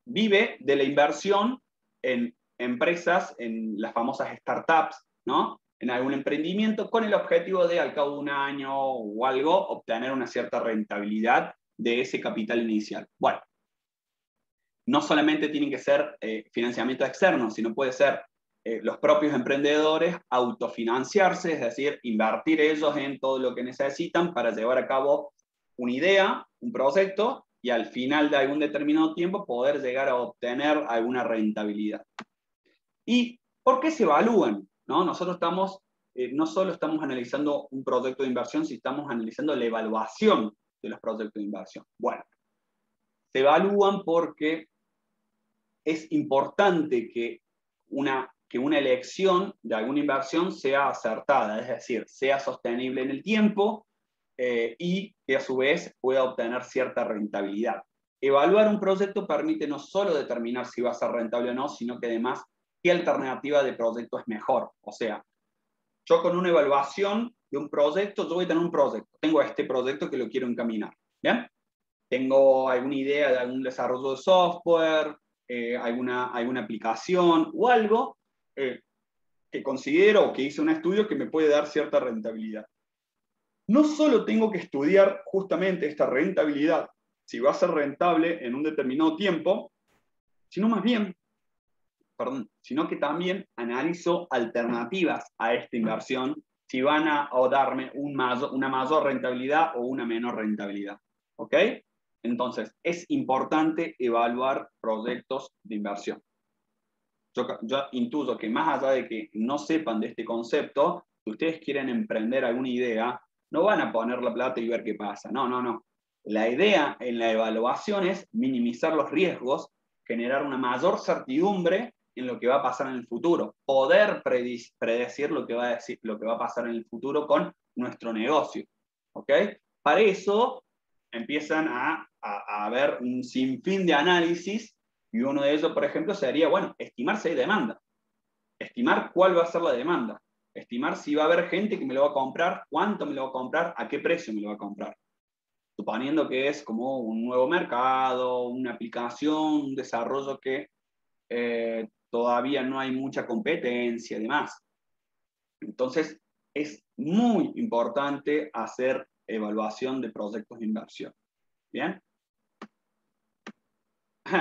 A: vive de la inversión en empresas, en las famosas startups, ¿no? En algún emprendimiento, con el objetivo de, al cabo de un año o algo, obtener una cierta rentabilidad de ese capital inicial. Bueno, no solamente tienen que ser financiamientos externos, sino puede ser los propios emprendedores autofinanciarse, es decir, invertir ellos en todo lo que necesitan para llevar a cabo una idea, un proyecto, y al final de algún determinado tiempo poder llegar a obtener alguna rentabilidad. ¿Y por qué se evalúan? ¿No? Nosotros no solo estamos analizando un proyecto de inversión, sino estamos analizando la evaluación de los proyectos de inversión. Bueno, se evalúan porque es importante que una elección de alguna inversión sea acertada, es decir, sea sostenible en el tiempo y que a su vez pueda obtener cierta rentabilidad. Evaluar un proyecto permite no solo determinar si va a ser rentable o no, sino que además qué alternativa de proyecto es mejor. O sea, yo con una evaluación de un proyecto, yo voy a tener un proyecto, tengo este proyecto que lo quiero encaminar, ¿bien? Tengo alguna idea de algún desarrollo de software, alguna aplicación o algo que considero que hice un estudio que me puede dar cierta rentabilidad. No solo tengo que estudiar justamente esta rentabilidad, si va a ser rentable en un determinado tiempo, sino que también analizo alternativas a esta inversión, si van a darme una mayor rentabilidad o una menor rentabilidad. ¿Ok? Entonces, es importante evaluar proyectos de inversión. Yo intuyo que más allá de que no sepan de este concepto, si ustedes quieren emprender alguna idea, no van a poner la plata y ver qué pasa. No, no, no. La idea en la evaluación es minimizar los riesgos, generar una mayor certidumbre en lo que va a pasar en el futuro, poder predecir lo que va a pasar en el futuro con nuestro negocio. ¿Ok? Para eso empiezan a haber un sinfín de análisis. Y uno de ellos, por ejemplo, sería, bueno, estimar si hay demanda. Estimar cuál va a ser la demanda. Estimar si va a haber gente que me lo va a comprar, cuánto me lo va a comprar, a qué precio me lo va a comprar. Suponiendo que es como un nuevo mercado, una aplicación, un desarrollo que todavía no hay mucha competencia y demás. Entonces, es muy importante hacer evaluación de proyectos de inversión. ¿Bien?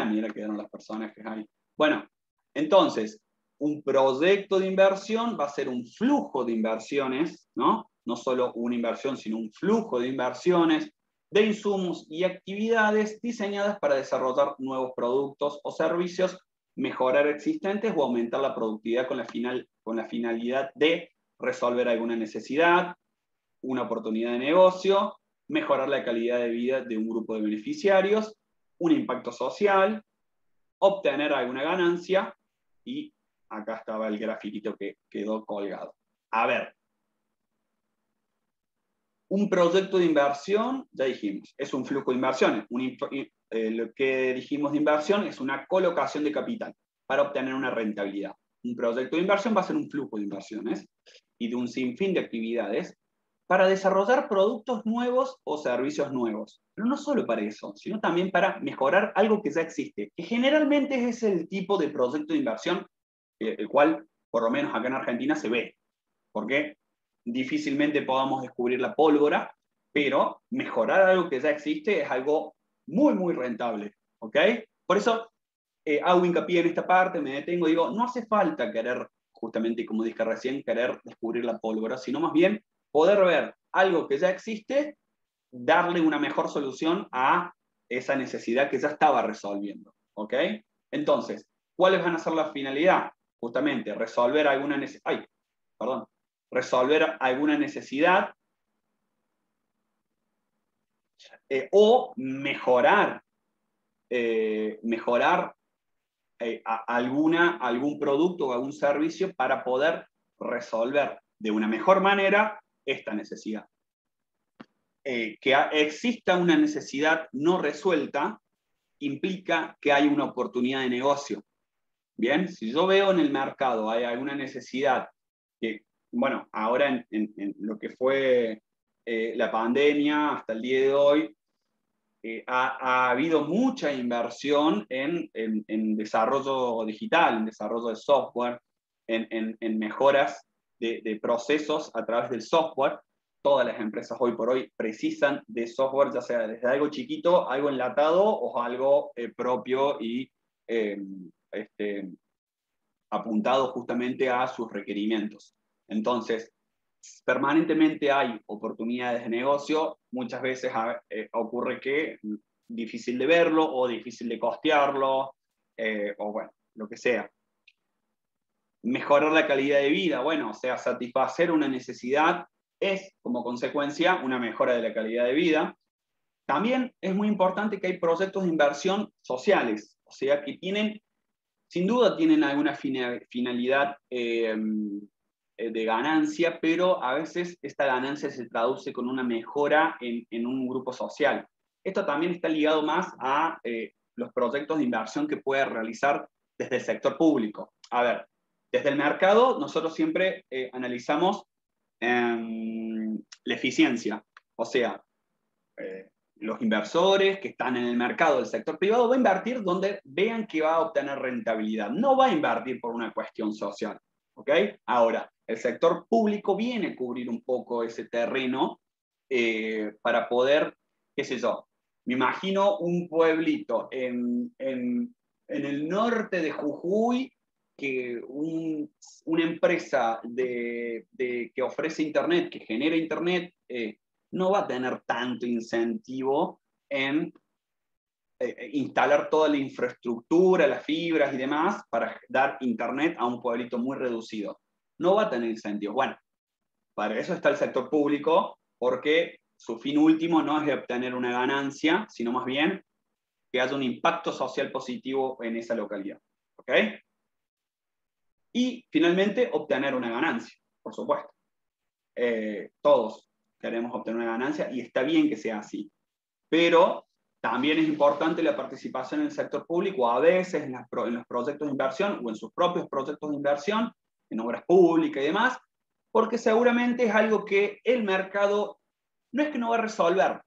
A: Mira, quedaron las personajes ahí. Bueno, entonces, un proyecto de inversión va a ser un flujo de inversiones, ¿no? No solo una inversión, sino un flujo de inversiones, de insumos y actividades diseñadas para desarrollar nuevos productos o servicios, mejorar existentes o aumentar la productividad con la finalidad de resolver alguna necesidad, una oportunidad de negocio, mejorar la calidad de vida de un grupo de beneficiarios, un impacto social, obtener alguna ganancia, y acá estaba el grafiquito que quedó colgado. A ver, un proyecto de inversión, ya dijimos, es un flujo de inversiones. Lo que dijimos de inversión es una colocación de capital para obtener una rentabilidad. Un proyecto de inversión va a ser un flujo de inversiones y de un sinfín de actividades para desarrollar productos nuevos o servicios nuevos. Pero no solo para eso, sino también para mejorar algo que ya existe, que generalmente es el tipo de proyecto de inversión el cual, por lo menos acá en Argentina, se ve. Porque difícilmente podamos descubrir la pólvora, pero mejorar algo que ya existe es algo muy, muy rentable. ¿Ok? Por eso hago hincapié en esta parte, me detengo, digo, no hace falta querer, justamente como dije recién, querer descubrir la pólvora, sino más bien poder ver algo que ya existe, darle una mejor solución a esa necesidad que ya estaba resolviendo. ¿Ok? Entonces, ¿cuáles van a ser la finalidad? Justamente resolver alguna necesidad. Resolver alguna necesidad o mejorar, algún producto o algún servicio para poder resolver de una mejor manera esta necesidad. Que exista una necesidad no resuelta implica que hay una oportunidad de negocio. Bien, si yo veo en el mercado hay alguna necesidad que, bueno, ahora en lo que fue la pandemia hasta el día de hoy, ha habido mucha inversión en desarrollo digital, en desarrollo de software, en mejoras de procesos a través del software. Todas las empresas hoy por hoy precisan de software, ya sea desde algo chiquito, algo enlatado o algo propio y apuntado justamente a sus requerimientos. Entonces, permanentemente hay oportunidades de negocio, muchas veces ocurre que difícil de verlo o difícil de costearlo, o bueno, lo que sea. Mejorar la calidad de vida, bueno, o sea, satisfacer una necesidad es, como consecuencia, una mejora de la calidad de vida. También es muy importante que hay proyectos de inversión sociales, o sea, que sin duda tienen alguna finalidad de ganancia, pero a veces esta ganancia se traduce con una mejora en un grupo social. Esto también está ligado más a los proyectos de inversión que puede realizar desde el sector público. A ver, desde el mercado nosotros siempre analizamos la eficiencia, o sea, los inversores que están en el mercado del sector privado va a invertir donde vean que va a obtener rentabilidad, no va a invertir por una cuestión social. ¿Ok? Ahora, el sector público viene a cubrir un poco ese terreno para poder, qué sé yo, me imagino un pueblito en el norte de Jujuy que una empresa que ofrece Internet, que genera Internet, no va a tener tanto incentivo en instalar toda la infraestructura, las fibras y demás para dar Internet a un pueblito muy reducido. No va a tener incentivos. Bueno, para eso está el sector público, porque su fin último no es de obtener una ganancia, sino más bien que haya un impacto social positivo en esa localidad. ¿Ok? Y finalmente, obtener una ganancia, por supuesto. Todos queremos obtener una ganancia y está bien que sea así. Pero también es importante la participación en el sector público, a veces en los proyectos de inversión o en sus propios proyectos de inversión, en obras públicas y demás, porque seguramente es algo que el mercado no es que no va a resolver,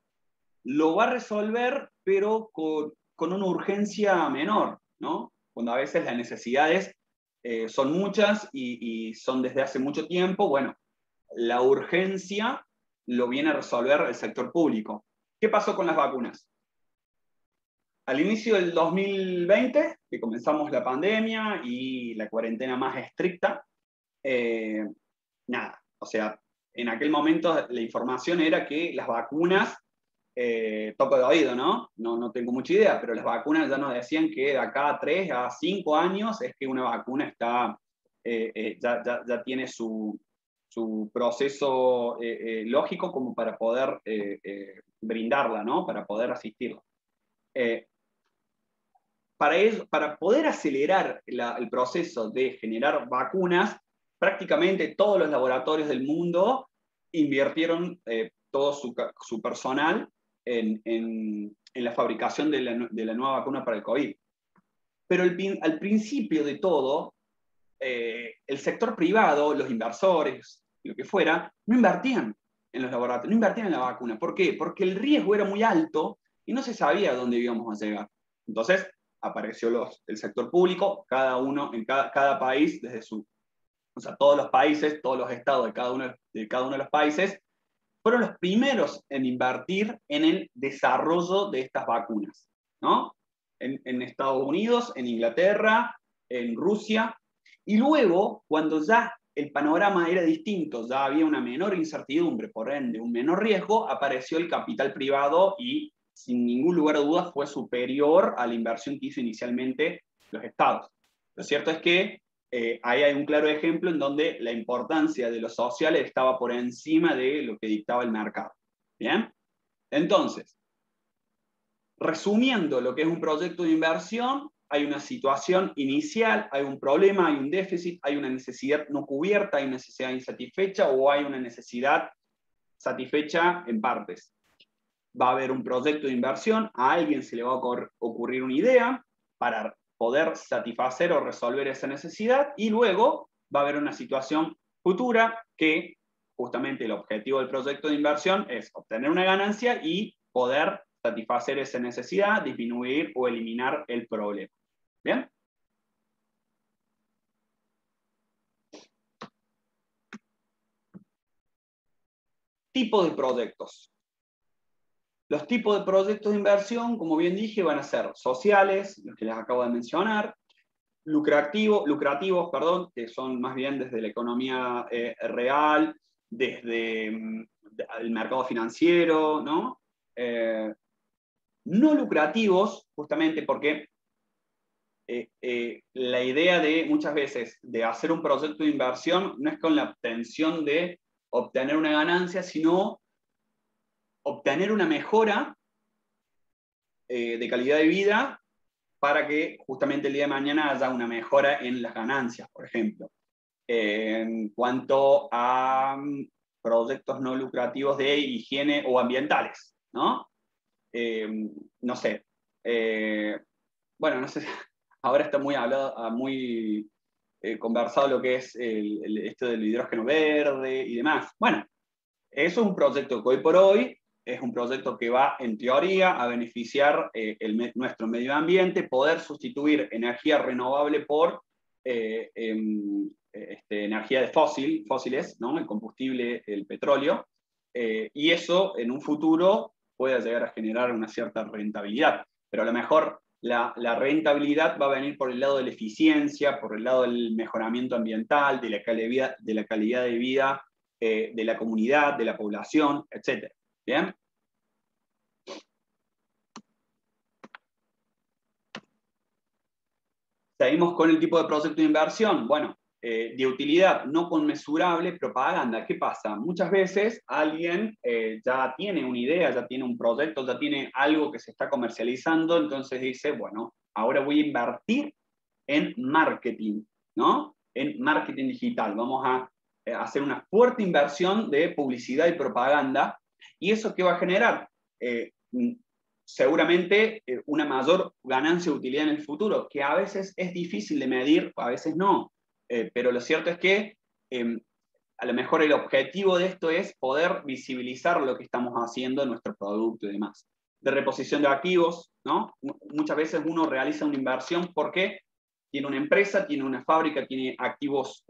A: lo va a resolver, pero con una urgencia menor, ¿no? Cuando a veces las necesidades son muchas y son desde hace mucho tiempo, bueno, la urgencia lo viene a resolver el sector público. ¿Qué pasó con las vacunas? Al inicio del 2020, que comenzamos la pandemia y la cuarentena más estricta, nada, o sea, en aquel momento la información era que las vacunas, toco de oído, ¿no? No tengo mucha idea, pero las vacunas ya nos decían que de acá a 3 a 5 años es que una vacuna está, ya tiene su proceso lógico como para poder brindarla, ¿no? Para poder asistirla. Para poder acelerar el proceso de generar vacunas, prácticamente todos los laboratorios del mundo invirtieron todo su personal en la fabricación de la nueva vacuna para el COVID. Pero al principio de todo, el sector privado, los inversores, lo que fuera, no invertían en los laboratorios, no invertían en la vacuna. ¿Por qué? Porque el riesgo era muy alto y no se sabía a dónde íbamos a llegar. Entonces, apareció el sector público, cada uno, en cada país, desde su, o sea, todos los países, todos los estados de cada uno de los países, fueron los primeros en invertir en el desarrollo de estas vacunas, ¿no? En Estados Unidos, en Inglaterra, en Rusia, y luego, cuando ya el panorama era distinto, ya había una menor incertidumbre, por ende, un menor riesgo, apareció el capital privado y, sin ningún lugar a dudas, fue superior a la inversión que hizo inicialmente los estados. Lo cierto es que ahí hay un claro ejemplo en donde la importancia de lo social estaba por encima de lo que dictaba el mercado. ¿Bien? Entonces, resumiendo lo que es un proyecto de inversión, hay una situación inicial, hay un problema, hay un déficit, hay una necesidad no cubierta, hay una necesidad insatisfecha o hay una necesidad satisfecha en partes. Va a haber un proyecto de inversión, a alguien se le va a ocurrir una idea para poder satisfacer o resolver esa necesidad y luego va a haber una situación futura que justamente el objetivo del proyecto de inversión es obtener una ganancia y poder satisfacer esa necesidad, disminuir o eliminar el problema. ¿Bien? Tipo de proyectos. Los tipos de proyectos de inversión, como bien dije, van a ser sociales, los que les acabo de mencionar, lucrativos, perdón, que son más bien desde la economía real, desde el mercado financiero, ¿no? No lucrativos, justamente porque la idea de muchas veces de hacer un proyecto de inversión no es con la obtención de obtener una ganancia, sino obtener una mejora de calidad de vida para que justamente el día de mañana haya una mejora en las ganancias, por ejemplo. En cuanto a proyectos no lucrativos de higiene o ambientales, ¿no? No sé. Bueno, no sé, ahora está muy hablado, muy conversado lo que es esto del hidrógeno verde y demás. Bueno, eso es un proyecto que hoy por hoy es un proyecto que va, en teoría, a beneficiar nuestro medio ambiente, poder sustituir energía renovable por energía de fósiles, ¿no? El combustible, el petróleo, y eso en un futuro puede llegar a generar una cierta rentabilidad, pero a lo mejor la rentabilidad va a venir por el lado de la eficiencia, por el lado del mejoramiento ambiental, de la calidad de vida de la comunidad, de la población, etc. ¿Bien? Seguimos con el tipo de proyecto de inversión. Bueno, de utilidad no conmensurable, propaganda. ¿Qué pasa? Muchas veces alguien ya tiene una idea, ya tiene un proyecto, ya tiene algo que se está comercializando, entonces dice, bueno, ahora voy a invertir en marketing, ¿no? En marketing digital. Vamos a hacer una fuerte inversión de publicidad y propaganda. ¿Y eso qué va a generar? Seguramente una mayor ganancia de utilidad en el futuro, que a veces es difícil de medir, a veces no. Pero lo cierto es que a lo mejor el objetivo de esto es poder visibilizar lo que estamos haciendo en nuestro producto y demás. De reposición de activos, ¿no? Muchas veces uno realiza una inversión porque tiene una empresa, tiene una fábrica, tiene activos,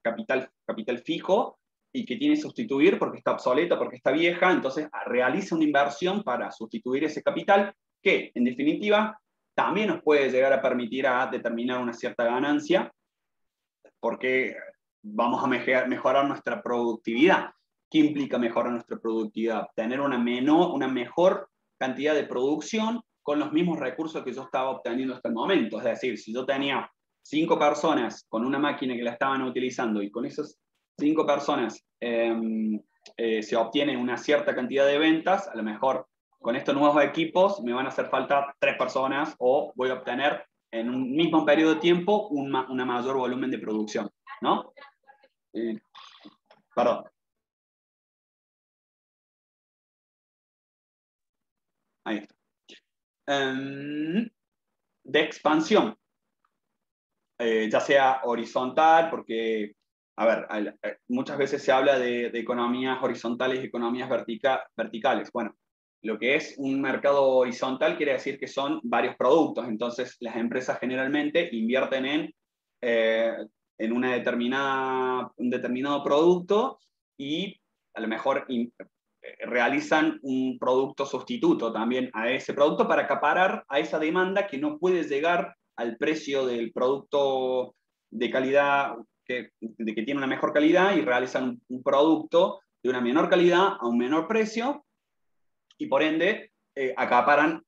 A: capital fijo, y que tiene que sustituir porque está obsoleta, porque está vieja, entonces realiza una inversión para sustituir ese capital, que en definitiva también nos puede llegar a permitir a determinar una cierta ganancia, porque vamos a mejorar nuestra productividad. ¿Qué implica mejorar nuestra productividad? Tener una mejor cantidad de producción con los mismos recursos que yo estaba obteniendo hasta el momento. Es decir, si yo tenía 5 personas con una máquina que la estaban utilizando y con esas 5 personas se obtiene una cierta cantidad de ventas, a lo mejor con estos nuevos equipos me van a hacer falta 3 personas o voy a obtener en un mismo periodo de tiempo una mayor volumen de producción, ¿no? Perdón. Ahí está. De expansión, ya sea horizontal, porque a ver, muchas veces se habla de economías horizontales y economías verticales. Bueno, lo que es un mercado horizontal quiere decir que son varios productos, entonces las empresas generalmente invierten en un determinado producto y a lo mejor realizan un producto sustituto también a ese producto para acaparar a esa demanda que no puede llegar al precio del producto de calidad, que tiene una mejor calidad, y realizan un producto de una menor calidad a un menor precio, y por ende acaparan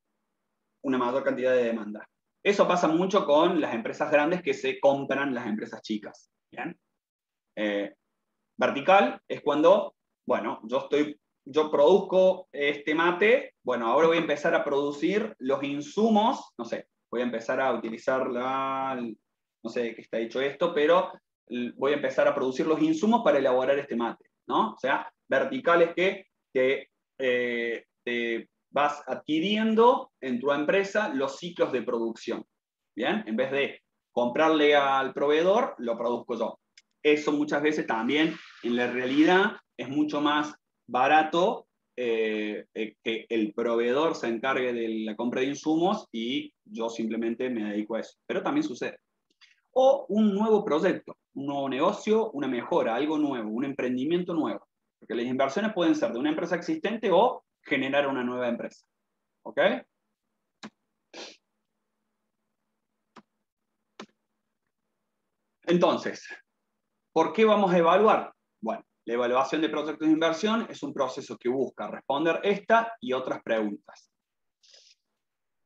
A: una mayor cantidad de demanda. Eso pasa mucho con las empresas grandes que se compran las empresas chicas. ¿Bien? Vertical es cuando, bueno, yo produzco este mate, bueno, ahora voy a empezar a producir los insumos, no sé, voy a empezar a utilizar no sé de qué está hecho esto, pero voy a empezar a producir los insumos para elaborar este mate, ¿no? O sea, vertical es que te vas adquiriendo en tu empresa los ciclos de producción, ¿bien? En vez de comprarle al proveedor, lo produzco yo. Eso muchas veces también en la realidad es mucho más barato que el proveedor se encargue de la compra de insumos y yo simplemente me dedico a eso. Pero también sucede. O un nuevo proyecto, un nuevo negocio, una mejora, algo nuevo, un emprendimiento nuevo. Porque las inversiones pueden ser de una empresa existente o generar una nueva empresa. ¿Ok? Entonces, ¿por qué vamos a evaluar? Bueno, la evaluación de proyectos de inversión es un proceso que busca responder esta y otras preguntas.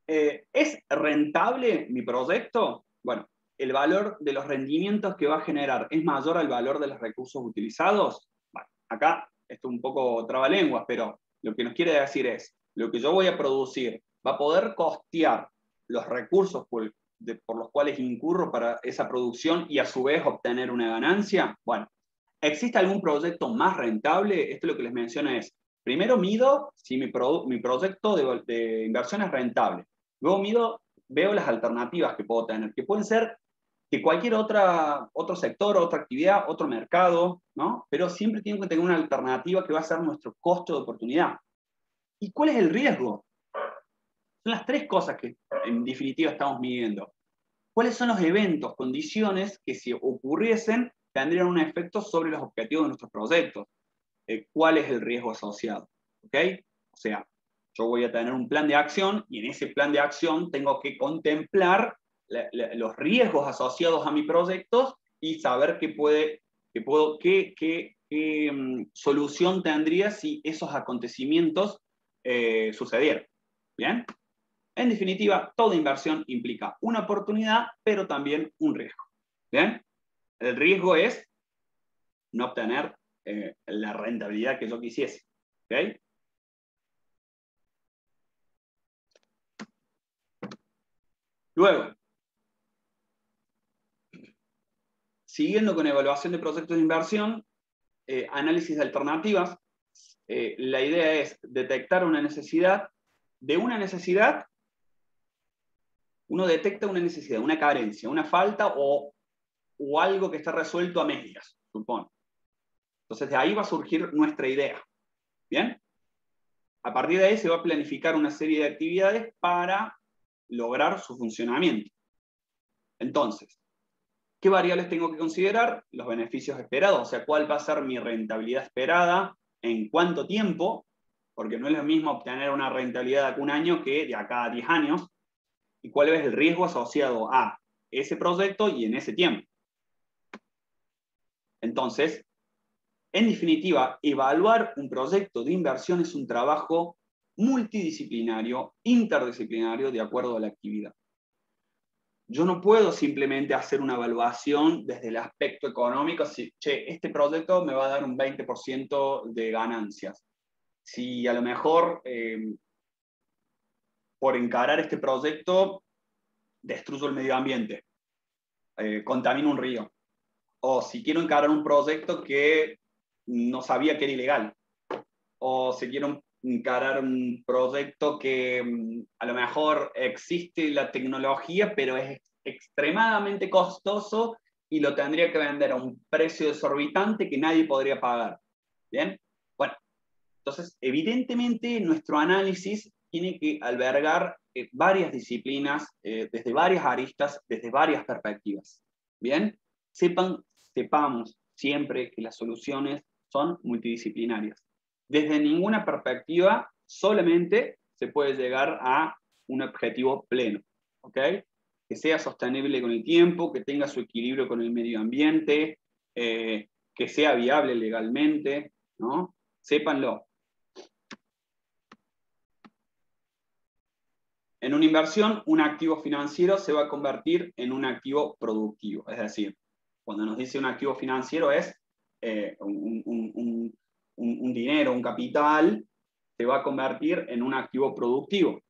A: ¿Es rentable mi proyecto? Bueno, ¿el valor de los rendimientos que va a generar es mayor al valor de los recursos utilizados? Bueno, acá esto es un poco trabalenguas, pero lo que nos quiere decir es, lo que yo voy a producir va a poder costear los recursos por los cuales incurro para esa producción y a su vez obtener una ganancia. Bueno, ¿existe algún proyecto más rentable? Esto lo que les menciono es, primero mido si mi proyecto de inversión es rentable. Luego veo las alternativas que puedo tener, que pueden ser que cualquier otro sector, otra actividad, otro mercado, ¿no? Pero siempre tengo que tener una alternativa que va a ser nuestro costo de oportunidad. ¿Y cuál es el riesgo? Son las tres cosas que en definitiva estamos midiendo. ¿Cuáles son los eventos, condiciones que si ocurriesen tendrían un efecto sobre los objetivos de nuestros proyectos? ¿Cuál es el riesgo asociado? ¿Ok? O sea, yo voy a tener un plan de acción y en ese plan de acción tengo que contemplar los riesgos asociados a mi proyecto y saber qué solución tendría si esos acontecimientos sucedieran. ¿Bien? En definitiva, toda inversión implica una oportunidad, pero también un riesgo. ¿Bien? El riesgo es no obtener la rentabilidad que yo quisiese. ¿Ok? Luego, siguiendo con evaluación de proyectos de inversión, análisis de alternativas, la idea es detectar una necesidad. De una necesidad, uno detecta una necesidad, una carencia, una falta o algo que está resuelto a medias, supongo. Entonces, de ahí va a surgir nuestra idea. ¿Bien? A partir de ahí se va a planificar una serie de actividades para lograr su funcionamiento. Entonces, ¿qué variables tengo que considerar? Los beneficios esperados, o sea, cuál va a ser mi rentabilidad esperada, en cuánto tiempo, porque no es lo mismo obtener una rentabilidad de acá a un año que de acá a 10 años, y cuál es el riesgo asociado a ese proyecto y en ese tiempo. Entonces, en definitiva, evaluar un proyecto de inversión es un trabajo multidisciplinario, interdisciplinario, de acuerdo a la actividad. Yo no puedo simplemente hacer una evaluación desde el aspecto económico, si, che, este proyecto me va a dar un 20% de ganancias. Si a lo mejor por encarar este proyecto destruyo el medio ambiente, contamino un río, o si quiero encarar un proyecto que no sabía que era ilegal, o si quiero encarar un proyecto que a lo mejor existe la tecnología, pero es extremadamente costoso y lo tendría que vender a un precio desorbitante que nadie podría pagar. ¿Bien? Bueno, entonces, evidentemente, nuestro análisis tiene que albergar varias disciplinas, desde varias aristas, desde varias perspectivas. ¿Bien? Sepamos siempre que las soluciones son multidisciplinarias. Desde ninguna perspectiva solamente se puede llegar a un objetivo pleno. ¿Ok? Que sea sostenible con el tiempo, que tenga su equilibrio con el medio ambiente, que sea viable legalmente, ¿no? Sépanlo. En una inversión, un activo financiero se va a convertir en un activo productivo. Es decir, cuando nos dice un activo financiero es un dinero, un capital, se va a convertir en un activo productivo.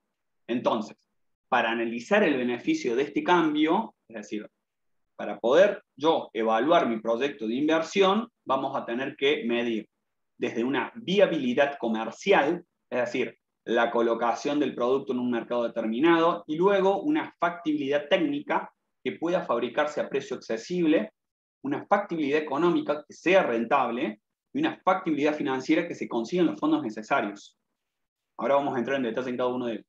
A: Entonces, para analizar el beneficio de este cambio, es decir, para poder yo evaluar mi proyecto de inversión, vamos a tener que medir desde una viabilidad comercial, es decir, la colocación del producto en un mercado determinado, y luego una factibilidad técnica que pueda fabricarse a precio accesible, una factibilidad económica que sea rentable y una factibilidad financiera que se consigan los fondos necesarios. Ahora vamos a entrar en detalle en cada uno de ellos.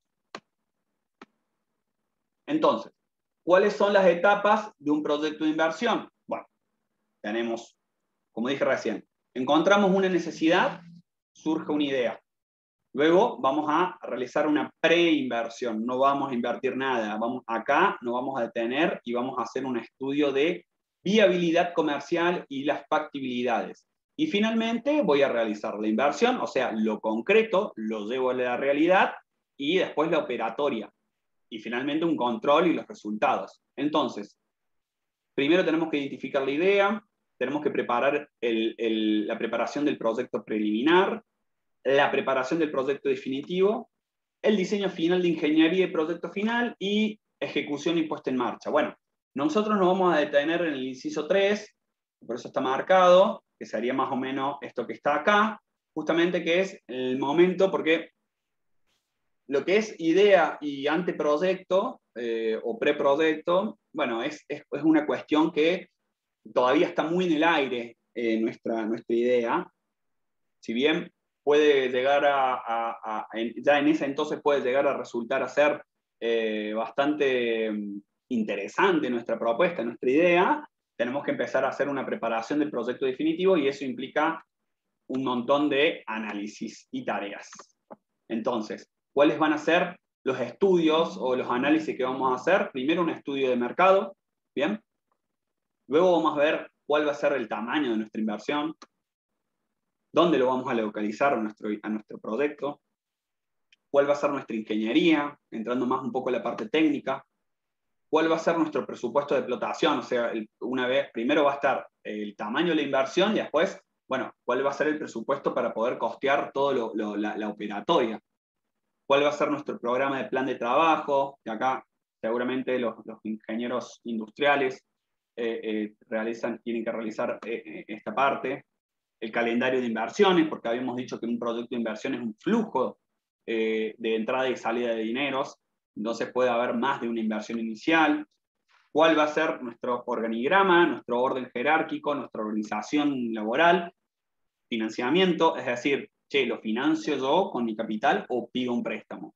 A: Entonces, ¿cuáles son las etapas de un proyecto de inversión? Bueno, tenemos, como dije recién, encontramos una necesidad, surge una idea. Luego vamos a realizar una preinversión, no vamos a invertir nada, acá nos vamos a detener y vamos a hacer un estudio de viabilidad comercial y las factibilidades. Y finalmente voy a realizar la inversión, o sea, lo concreto, lo llevo a la realidad y después la operatoria. Y finalmente un control y los resultados. Entonces, primero tenemos que identificar la idea, tenemos que preparar la preparación del proyecto preliminar, la preparación del proyecto definitivo, el diseño final de ingeniería y proyecto final y ejecución y puesta en marcha. Bueno, nosotros nos vamos a detener en el inciso 3, por eso está marcado, que sería más o menos esto que está acá, justamente que es el momento, porque lo que es idea y anteproyecto o preproyecto, bueno, es una cuestión que todavía está muy en el aire nuestra idea. Si bien puede llegar ya en ese entonces puede llegar a resultar a ser bastante interesante nuestra propuesta, nuestra idea, tenemos que empezar a hacer una preparación del proyecto definitivo y eso implica un montón de análisis y tareas. Entonces, ¿cuáles van a ser los estudios o los análisis que vamos a hacer? Primero un estudio de mercado, ¿bien? Luego vamos a ver cuál va a ser el tamaño de nuestra inversión, dónde lo vamos a localizar a nuestro proyecto, cuál va a ser nuestra ingeniería, entrando más un poco en la parte técnica, cuál va a ser nuestro presupuesto de explotación, o sea, primero va a estar el tamaño de la inversión y después, bueno, cuál va a ser el presupuesto para poder costear todo la operatoria, cuál va a ser nuestro programa de plan de trabajo, que acá seguramente los ingenieros industriales tienen que realizar esta parte, el calendario de inversiones, porque habíamos dicho que un producto de inversión es un flujo de entrada y salida de dineros, entonces puede haber más de una inversión inicial. ¿Cuál va a ser nuestro organigrama, nuestro orden jerárquico, nuestra organización laboral, financiamiento? Es decir, che, ¿lo financio yo con mi capital o pido un préstamo?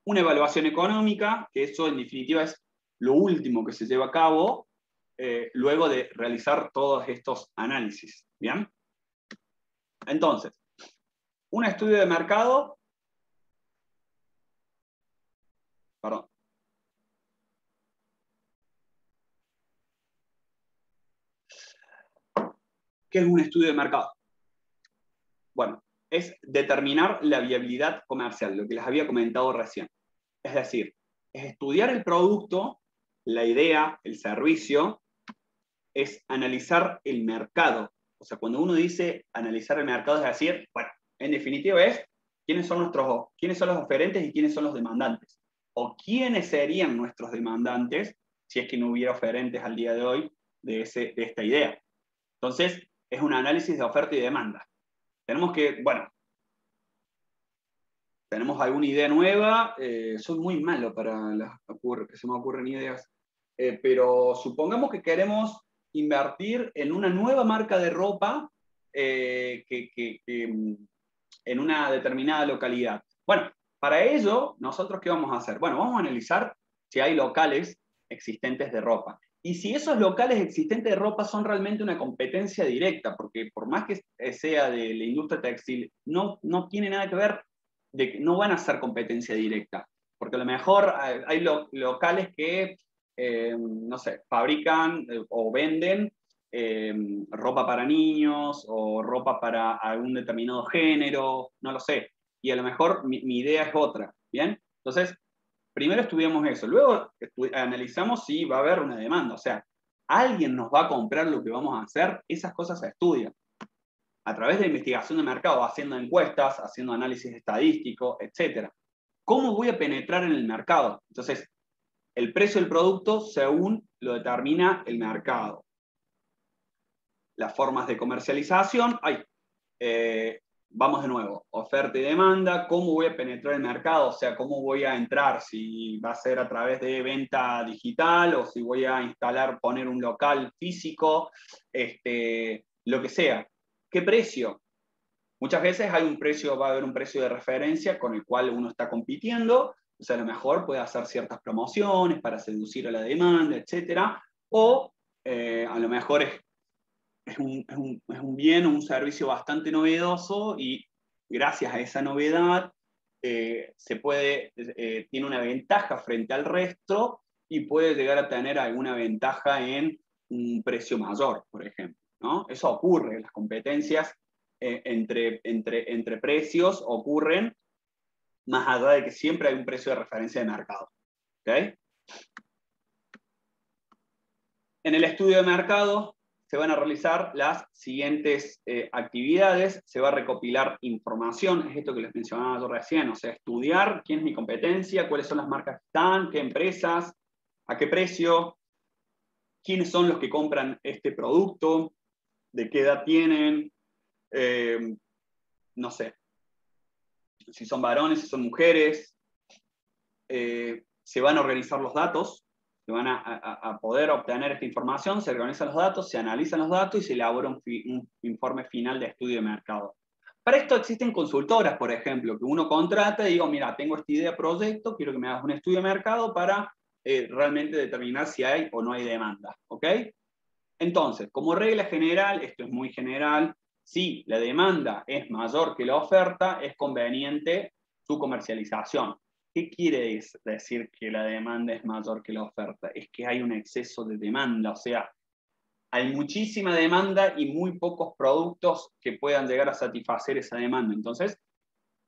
A: Una evaluación económica, que eso en definitiva es lo último que se lleva a cabo luego de realizar todos estos análisis. ¿Bien? Entonces, un estudio de mercado, perdón. ¿Qué es un estudio de mercado? Bueno, es determinar la viabilidad comercial, lo que les había comentado recién. Es decir, es estudiar el producto, la idea, el servicio, es analizar el mercado. O sea, cuando uno dice analizar el mercado, es decir, bueno, en definitiva es quiénes son los oferentes y quiénes son los demandantes. O quiénes serían nuestros demandantes si es que no hubiera oferentes al día de hoy de esta idea. Entonces, es un análisis de oferta y demanda. Tenemos que, bueno, tenemos alguna idea nueva. Soy muy malo para que se me ocurren ideas. pero supongamos que queremos invertir en una nueva marca de ropa en una determinada localidad. Bueno, para ello, ¿nosotros qué vamos a hacer? Bueno, vamos a analizar si hay locales existentes de ropa. Y si esos locales existentes de ropa son realmente una competencia directa, porque por más que sea de la industria textil, no tiene nada que ver, no van a ser competencia directa. Porque a lo mejor hay locales que, no sé, fabrican o venden ropa para niños o ropa para algún determinado género, no lo sé. Y a lo mejor mi idea es otra, ¿bien? Entonces, primero estudiamos eso, luego analizamos si va a haber una demanda, o sea, ¿alguien nos va a comprar lo que vamos a hacer? Esas cosas se estudian a través de investigación de mercado, haciendo encuestas, haciendo análisis estadístico, etc. ¿Cómo voy a penetrar en el mercado? Entonces, el precio del producto según lo determina el mercado. Las formas de comercialización, vamos de nuevo, oferta y demanda, ¿cómo voy a penetrar el mercado? O sea, ¿cómo voy a entrar? Si va a ser a través de venta digital o si voy a poner un local físico, lo que sea. ¿Qué precio? Muchas veces va a haber un precio de referencia con el cual uno está compitiendo, o sea, a lo mejor puede hacer ciertas promociones para seducir a la demanda, etc. O a lo mejor es un bien o un servicio bastante novedoso y gracias a esa novedad tiene una ventaja frente al resto y puede llegar a tener alguna ventaja en un precio mayor, por ejemplo, ¿no? Eso ocurre, las competencias entre precios ocurren más allá de que siempre hay un precio de referencia de mercado. ¿Okay? En el estudio de mercado se van a realizar las siguientes actividades, se va a recopilar información, es esto que les mencionaba yo recién, o sea, estudiar quién es mi competencia, cuáles son las marcas que están, qué empresas, a qué precio, quiénes son los que compran este producto, de qué edad tienen, no sé, si son varones, si son mujeres, se van a organizar los datos, se van a poder obtener esta información, se organizan los datos, se analizan los datos y se elabora un informe final de estudio de mercado. Para esto existen consultoras, por ejemplo, que uno contrata y digo, mira, tengo esta idea de proyecto, quiero que me hagas un estudio de mercado para realmente determinar si hay o no hay demanda. ¿Ok? Entonces, como regla general, esto es muy general, si la demanda es mayor que la oferta, es conveniente su comercialización. ¿Qué quiere decir que la demanda es mayor que la oferta? Es que hay un exceso de demanda, o sea, hay muchísima demanda y muy pocos productos que puedan llegar a satisfacer esa demanda. Entonces,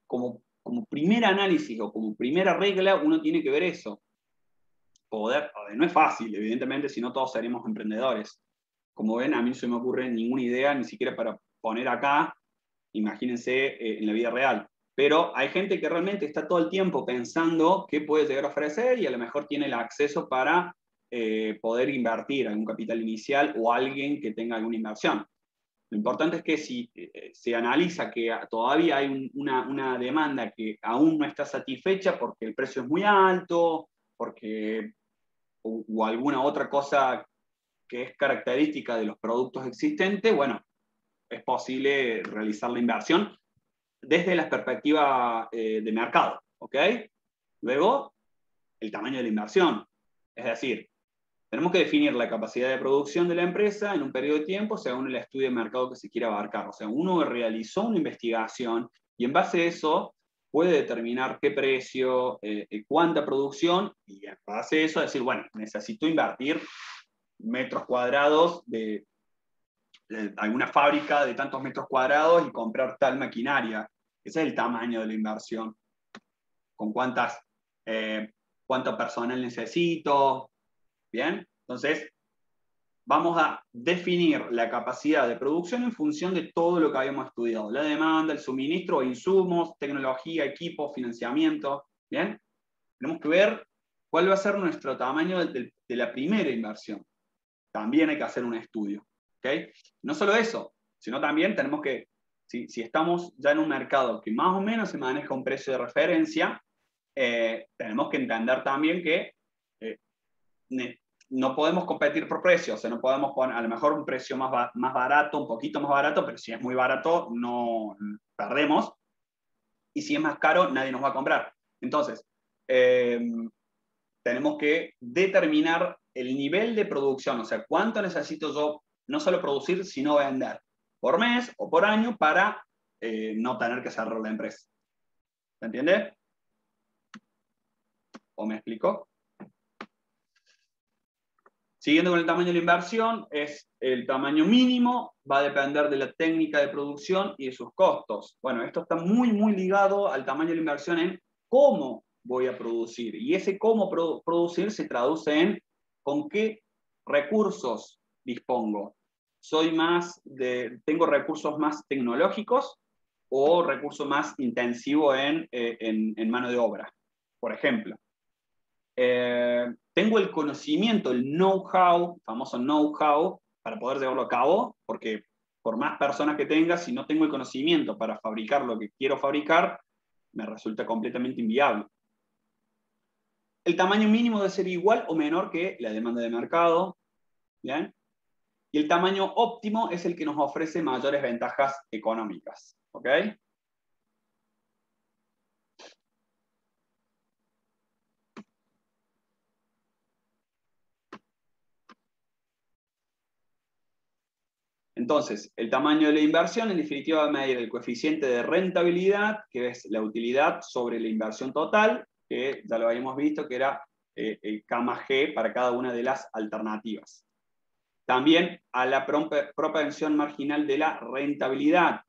A: como primer análisis o como primera regla, uno tiene que ver eso. No es fácil, evidentemente, si no todos seremos emprendedores. Como ven, a mí no se me ocurre ninguna idea, ni siquiera para poner acá, imagínense en la vida real. Pero hay gente que realmente está todo el tiempo pensando qué puede llegar a ofrecer y a lo mejor tiene el acceso para poder invertir algún capital inicial o alguien que tenga alguna inversión. Lo importante es que si se analiza que todavía hay una demanda que aún no está satisfecha porque el precio es muy alto, porque, o alguna otra cosa que es característica de los productos existentes, bueno, es posible realizar la inversión desde la perspectiva de mercado, ¿ok? Luego, el tamaño de la inversión. Es decir, tenemos que definir la capacidad de producción de la empresa en un periodo de tiempo según el estudio de mercado que se quiera abarcar. O sea, uno realizó una investigación y en base a eso puede determinar qué precio, cuánta producción, y en base a eso decir, bueno, necesito invertir metros cuadrados de alguna fábrica de tantos metros cuadrados y comprar tal maquinaria. Ese es el tamaño de la inversión. Con cuánto personal necesito. Bien, entonces vamos a definir la capacidad de producción en función de todo lo que habíamos estudiado. La demanda, el suministro de insumos, tecnología, equipo, financiamiento. Bien, tenemos que ver cuál va a ser nuestro tamaño de la primera inversión. También hay que hacer un estudio. ¿Okay? No solo eso, sino también tenemos que, si estamos ya en un mercado que más o menos se maneja un precio de referencia, tenemos que entender también que no podemos competir por precio, o sea, no podemos poner a lo mejor un precio más barato, un poquito más barato, pero si es muy barato, no perdemos, y si es más caro, nadie nos va a comprar. Entonces, tenemos que determinar el nivel de producción, o sea, cuánto necesito yo no solo producir, sino vender, por mes o por año, para no tener que cerrar la empresa. ¿Se entiende? ¿O me explico? Siguiendo con el tamaño de la inversión, es el tamaño mínimo, va a depender de la técnica de producción y de sus costos. Bueno, esto está muy, muy ligado al tamaño de la inversión en cómo voy a producir. Y ese cómo producir se traduce en con qué recursos dispongo. ¿Tengo recursos más tecnológicos o recursos más intensivos en mano de obra? Por ejemplo. Tengo el conocimiento, el know-how, famoso know-how, para poder llevarlo a cabo, porque por más personas que tenga, si no tengo el conocimiento para fabricar lo que quiero fabricar, me resulta completamente inviable. El tamaño mínimo debe ser igual o menor que la demanda de mercado, ¿bien? Y el tamaño óptimo es el que nos ofrece mayores ventajas económicas, ¿ok? Entonces, el tamaño de la inversión, en definitiva, va a medir el coeficiente de rentabilidad, que es la utilidad sobre la inversión total, que ya lo habíamos visto, que era el K+G para cada una de las alternativas. También a la propensión marginal de la rentabilidad.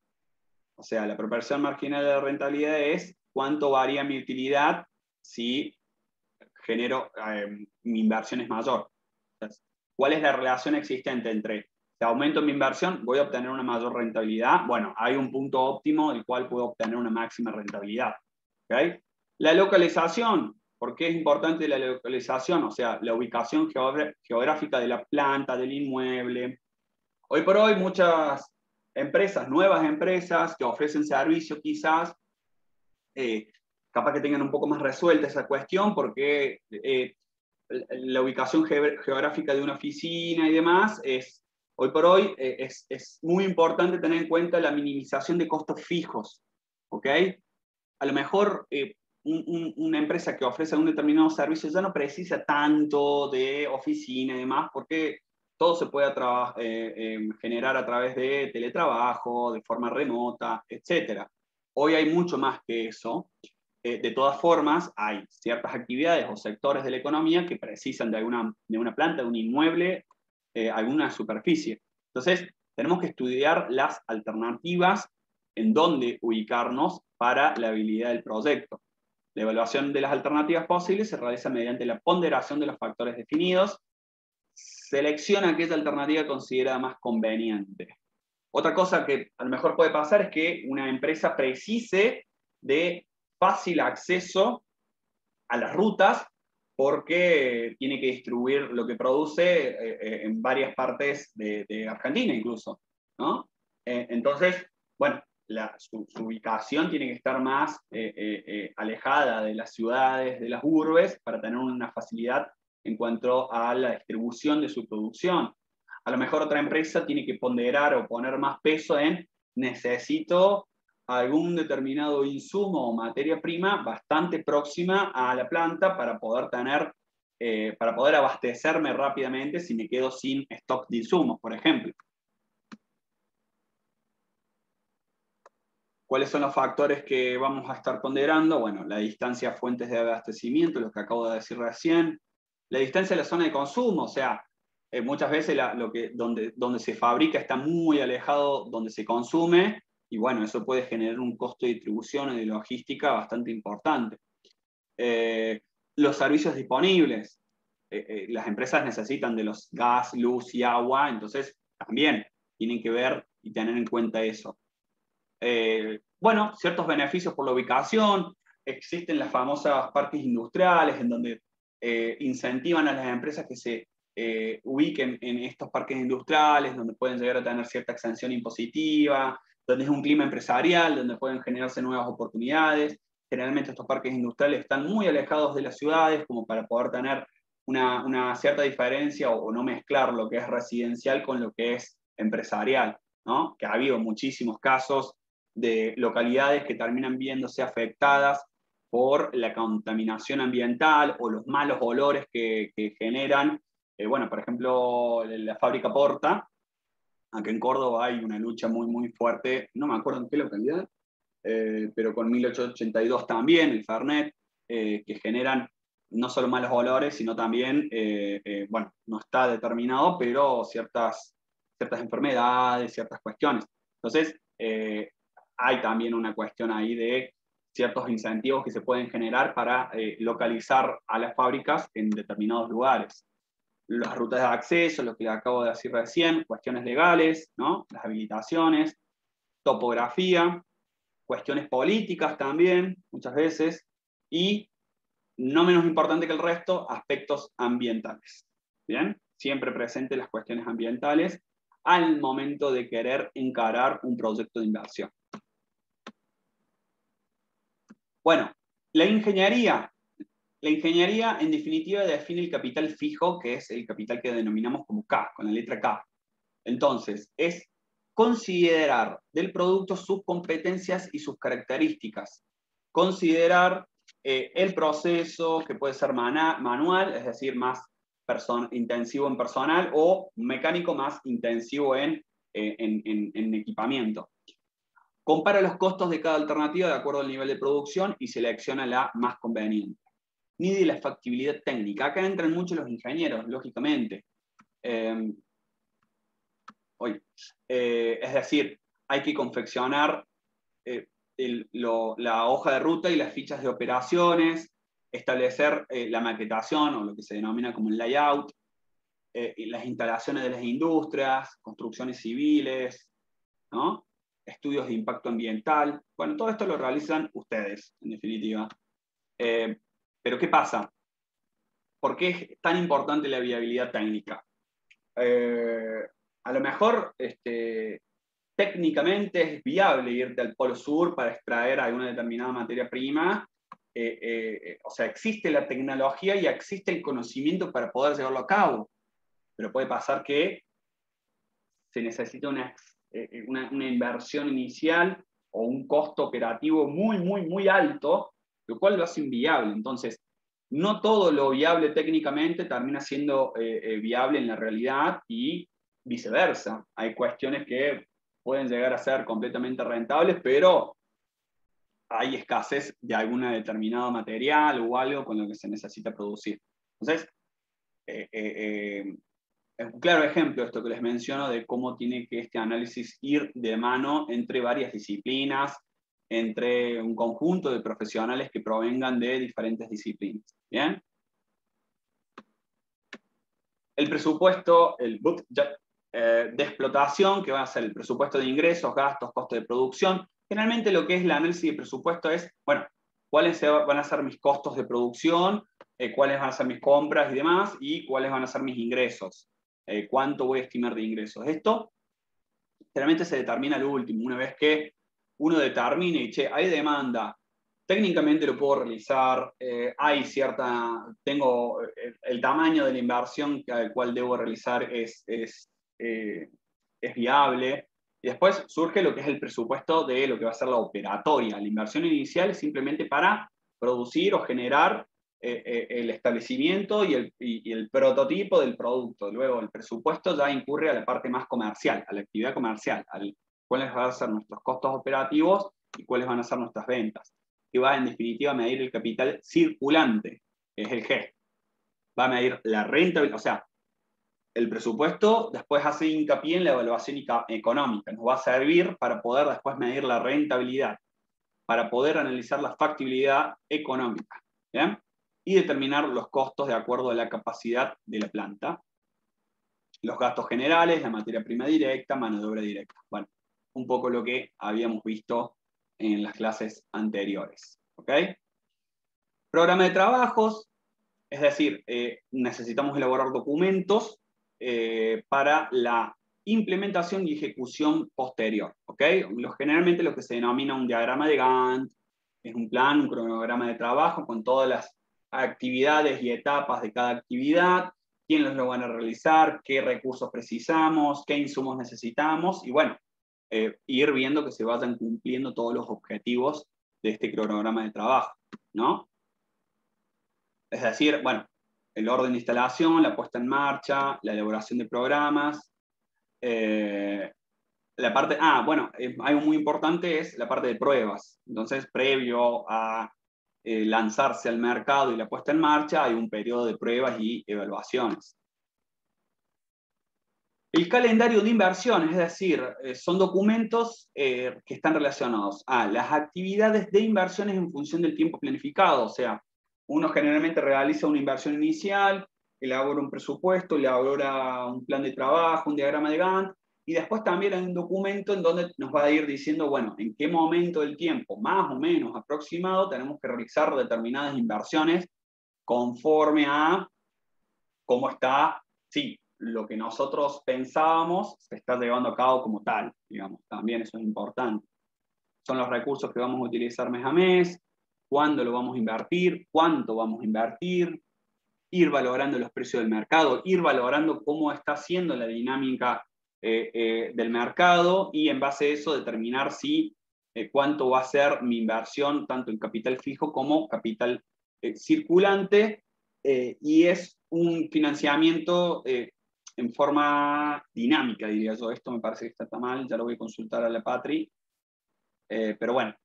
A: O sea, la propensión marginal de la rentabilidad es cuánto varía mi utilidad si genero, mi inversión es mayor. Entonces, ¿cuál es la relación existente entre si aumento mi inversión, voy a obtener una mayor rentabilidad? Bueno, hay un punto óptimo del cual puedo obtener una máxima rentabilidad. ¿Okay? La localización. ¿Por qué es importante la localización? O sea, la ubicación geográfica de la planta, del inmueble. Hoy por hoy muchas empresas, nuevas empresas que ofrecen servicio quizás, capaz que tengan un poco más resuelta esa cuestión porque la ubicación geográfica de una oficina y demás hoy por hoy es muy importante tener en cuenta la minimización de costos fijos, ¿ok? A lo mejor una empresa que ofrece un determinado servicio ya no precisa tanto de oficina y demás, porque todo se puede generar a través de teletrabajo, de forma remota, etc. Hoy hay mucho más que eso. De todas formas, hay ciertas actividades o sectores de la economía que precisan de una planta, de un inmueble, alguna superficie. Entonces, tenemos que estudiar las alternativas en dónde ubicarnos para la habilidad del proyecto. La evaluación de las alternativas posibles se realiza mediante la ponderación de los factores definidos. Selecciona aquella alternativa considerada más conveniente. Otra cosa que a lo mejor puede pasar es que una empresa precise de fácil acceso a las rutas porque tiene que distribuir lo que produce en varias partes de Argentina incluso, ¿no? Entonces, bueno, su ubicación tiene que estar más alejada de las ciudades, de las urbes, para tener una facilidad en cuanto a la distribución de su producción. A lo mejor otra empresa tiene que ponderar o poner más peso en necesito algún determinado insumo o materia prima bastante próxima a la planta para poder abastecerme rápidamente si me quedo sin stock de insumos, por ejemplo. ¿Cuáles son los factores que vamos a estar ponderando? Bueno, la distancia a fuentes de abastecimiento, lo que acabo de decir recién, la distancia a la zona de consumo, o sea, muchas veces donde se fabrica está muy alejado donde se consume, y bueno, eso puede generar un costo de distribución y de logística bastante importante. Los servicios disponibles. Las empresas necesitan de los gas, luz y agua, entonces también tienen que ver y tener en cuenta eso. Bueno, ciertos beneficios por la ubicación. Existen las famosas parques industriales en donde incentivan a las empresas que se ubiquen en estos parques industriales, donde pueden llegar a tener cierta exención impositiva, donde es un clima empresarial, donde pueden generarse nuevas oportunidades. Generalmente estos parques industriales están muy alejados de las ciudades como para poder tener una cierta diferencia o no mezclar lo que es residencial con lo que es empresarial, ¿no? Que ha habido muchísimos casos de localidades que terminan viéndose afectadas por la contaminación ambiental o los malos olores que generan. Bueno, por ejemplo, la fábrica Porta, acá en Córdoba hay una lucha muy, muy fuerte, no me acuerdo en qué localidad, pero con 1882 también, el Fernet, que generan no solo malos olores, sino también, bueno, no está determinado, pero ciertas enfermedades, ciertas cuestiones. Entonces, hay también una cuestión ahí de ciertos incentivos que se pueden generar para localizar a las fábricas en determinados lugares. Las rutas de acceso, lo que acabo de decir recién, cuestiones legales, ¿no? Las habilitaciones, topografía, cuestiones políticas también, muchas veces, y no menos importante que el resto, aspectos ambientales. ¿Bien? Siempre presente las cuestiones ambientales al momento de querer encarar un proyecto de inversión. Bueno, la ingeniería en definitiva define el capital fijo, que es el capital que denominamos como K, con la letra K. Entonces, es considerar del producto sus competencias y sus características. Considerar el proceso, que puede ser manual, es decir, más intensivo en personal, o mecánico más intensivo en equipamiento. Compara los costos de cada alternativa de acuerdo al nivel de producción y selecciona la más conveniente. Mide la factibilidad técnica. Acá entran mucho los ingenieros, lógicamente. Es decir, hay que confeccionar la hoja de ruta y las fichas de operaciones, establecer la maquetación o lo que se denomina como el layout, las instalaciones de las industrias, construcciones civiles, ¿no? Estudios de impacto ambiental. Bueno, todo esto lo realizan ustedes, en definitiva. Pero ¿qué pasa? ¿Por qué es tan importante la viabilidad técnica? A lo mejor técnicamente es viable irte al Polo Sur para extraer alguna determinada materia prima. O sea, existe la tecnología y existe el conocimiento para poder llevarlo a cabo. Pero puede pasar que se necesita una inversión inicial o un costo operativo muy, muy, muy alto, lo cual lo hace inviable. Entonces, no todo lo viable técnicamente termina siendo viable en la realidad y viceversa. Hay cuestiones que pueden llegar a ser completamente rentables, pero hay escasez de algún determinado material o algo con lo que se necesita producir. Entonces, es un claro ejemplo esto que les menciono de cómo tiene que este análisis ir de mano entre varias disciplinas, entre un conjunto de profesionales que provengan de diferentes disciplinas. ¿Bien? El presupuesto, el budget de explotación, que va a ser el presupuesto de ingresos, gastos, costo de producción. Generalmente lo que es el análisis de presupuesto es, bueno, cuáles van a ser mis costos de producción, cuáles van a ser mis compras y demás, y cuáles van a ser mis ingresos. Cuánto voy a estimar de ingresos. Esto generalmente se determina al último, una vez que uno determine, che, hay demanda, técnicamente lo puedo realizar, hay tengo el tamaño de la inversión al cual debo realizar es viable, y después surge lo que es el presupuesto de lo que va a ser la operatoria. La inversión inicial es simplemente para producir o generar el establecimiento y el prototipo del producto. Luego el presupuesto ya incurre a la parte más comercial, a la actividad comercial, cuáles van a ser nuestros costos operativos y cuáles van a ser nuestras ventas, que va en definitiva a medir el capital circulante, que es el G. Va a medir la rentabilidad, o sea, el presupuesto después hace hincapié en la evaluación económica, nos va a servir para poder después medir la rentabilidad, para poder analizar la factibilidad económica, ¿bien? Y determinar los costos de acuerdo a la capacidad de la planta, los gastos generales, la materia prima directa, mano de obra directa. Bueno, un poco lo que habíamos visto en las clases anteriores. ¿Ok? Programa de trabajos, es decir, necesitamos elaborar documentos para la implementación y ejecución posterior. ¿Ok? Generalmente lo que se denomina un diagrama de Gantt, es un plan, un cronograma de trabajo con todas las actividades y etapas de cada actividad, quiénes lo van a realizar, qué recursos precisamos, qué insumos necesitamos, y bueno, ir viendo que se vayan cumpliendo todos los objetivos de este cronograma de trabajo, ¿no? Es decir, bueno, el orden de instalación, la puesta en marcha, la elaboración de programas, la parte, bueno, algo muy importante es la parte de pruebas. Entonces, previo a lanzarse al mercado y la puesta en marcha, hay un periodo de pruebas y evaluaciones. El calendario de inversiones, es decir, son documentos que están relacionados a las actividades de inversiones en función del tiempo planificado. O sea, uno generalmente realiza una inversión inicial, elabora un presupuesto, elabora un plan de trabajo, un diagrama de Gantt, y después también hay un documento en donde nos va a ir diciendo, bueno, en qué momento del tiempo, más o menos aproximado, tenemos que realizar determinadas inversiones conforme a cómo está, sí, lo que nosotros pensábamos se está llevando a cabo como tal, digamos, también eso es importante. Son los recursos que vamos a utilizar mes a mes, cuándo lo vamos a invertir, cuánto vamos a invertir, ir valorando los precios del mercado, ir valorando cómo está siendo la dinámica del mercado y en base a eso determinar si cuánto va a ser mi inversión tanto en capital fijo como capital circulante, y es un financiamiento en forma dinámica, diría yo. Esto me parece que está mal, ya lo voy a consultar a la Patri, pero bueno.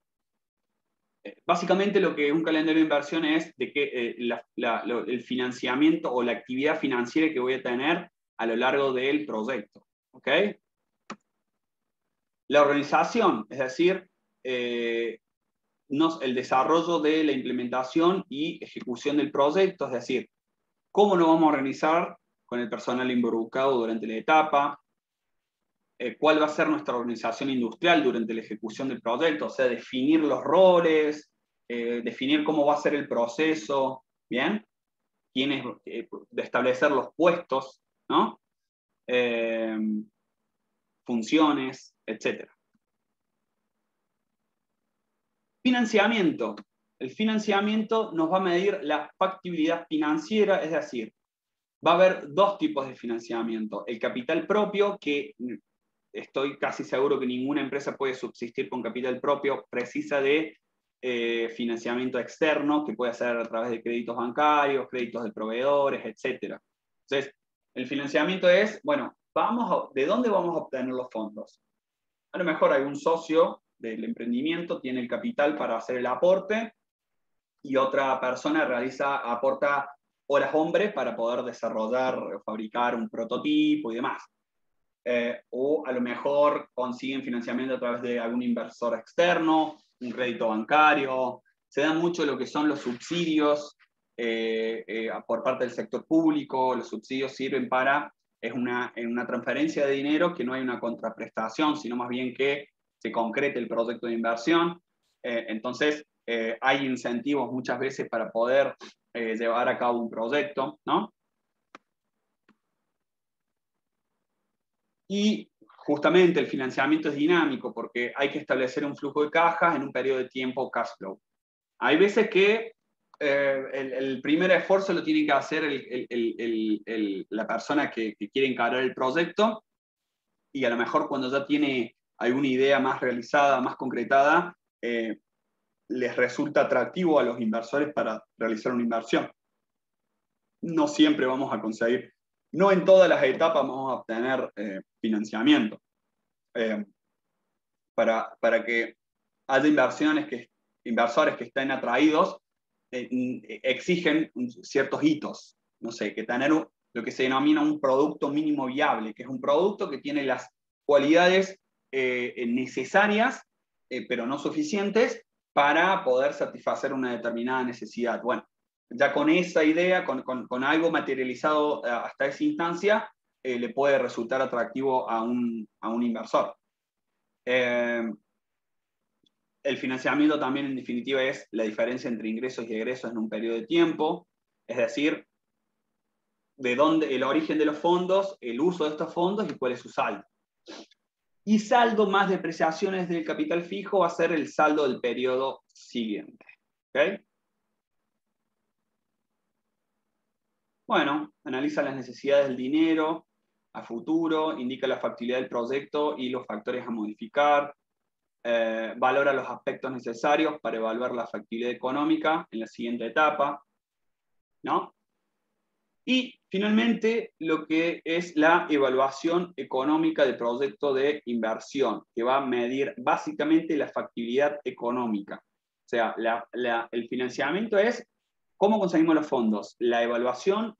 A: Básicamente lo que un calendario de inversión es de que el financiamiento o la actividad financiera que voy a tener a lo largo del proyecto. ¿Ok? La organización, es decir, el desarrollo de la implementación y ejecución del proyecto, es decir, cómo nos vamos a organizar con el personal involucrado durante la etapa, cuál va a ser nuestra organización industrial durante la ejecución del proyecto, o sea, definir los roles, definir cómo va a ser el proceso, ¿bien? De establecer los puestos, ¿no? Funciones, etc. Financiamiento. El financiamiento nos va a medir la factibilidad financiera, es decir, va a haber dos tipos de financiamiento. El capital propio, que estoy casi seguro que ninguna empresa puede subsistir con capital propio, precisa de financiamiento externo, que puede ser a través de créditos bancarios, créditos de proveedores, etc. Entonces, el financiamiento es, bueno, ¿de dónde vamos a obtener los fondos? A lo mejor hay un socio del emprendimiento, tiene el capital para hacer el aporte, y otra persona aporta horas hombre para poder desarrollar o fabricar un prototipo y demás. O a lo mejor consiguen financiamiento a través de algún inversor externo, un crédito bancario. Se da mucho lo que son los subsidios por parte del sector público. Los subsidios sirven en una transferencia de dinero que no hay una contraprestación, sino más bien que se concrete el proyecto de inversión. Entonces, hay incentivos muchas veces para poder llevar a cabo un proyecto, ¿no? Y justamente el financiamiento es dinámico porque hay que establecer un flujo de cajas en un periodo de tiempo cash flow. Hay veces que el primer esfuerzo lo tiene que hacer la persona que quiere encarar el proyecto, y a lo mejor cuando ya tiene alguna idea más realizada, más concretada, les resulta atractivo a los inversores para realizar una inversión. No siempre vamos a conseguir, no en todas las etapas vamos a obtener financiamiento. Para que haya inversores que estén atraídos, exigen ciertos hitos. No sé, que tener lo que se denomina un producto mínimo viable, que es un producto que tiene las cualidades necesarias, pero no suficientes, para poder satisfacer una determinada necesidad. Bueno, ya con esa idea, con algo materializado hasta esa instancia, le puede resultar atractivo a un inversor. El financiamiento también, en definitiva, es la diferencia entre ingresos y egresos en un periodo de tiempo, es decir, el origen de los fondos, el uso de estos fondos y cuál es su saldo. Y saldo más depreciaciones del capital fijo va a ser el saldo del periodo siguiente. ¿Okay? Bueno, analiza las necesidades del dinero a futuro, indica la factibilidad del proyecto y los factores a modificar, valora los aspectos necesarios para evaluar la factibilidad económica en la siguiente etapa, ¿no? Y finalmente, lo que es la evaluación económica del proyecto de inversión, que va a medir básicamente la factibilidad económica. O sea, el financiamiento es cómo conseguimos los fondos. La evaluación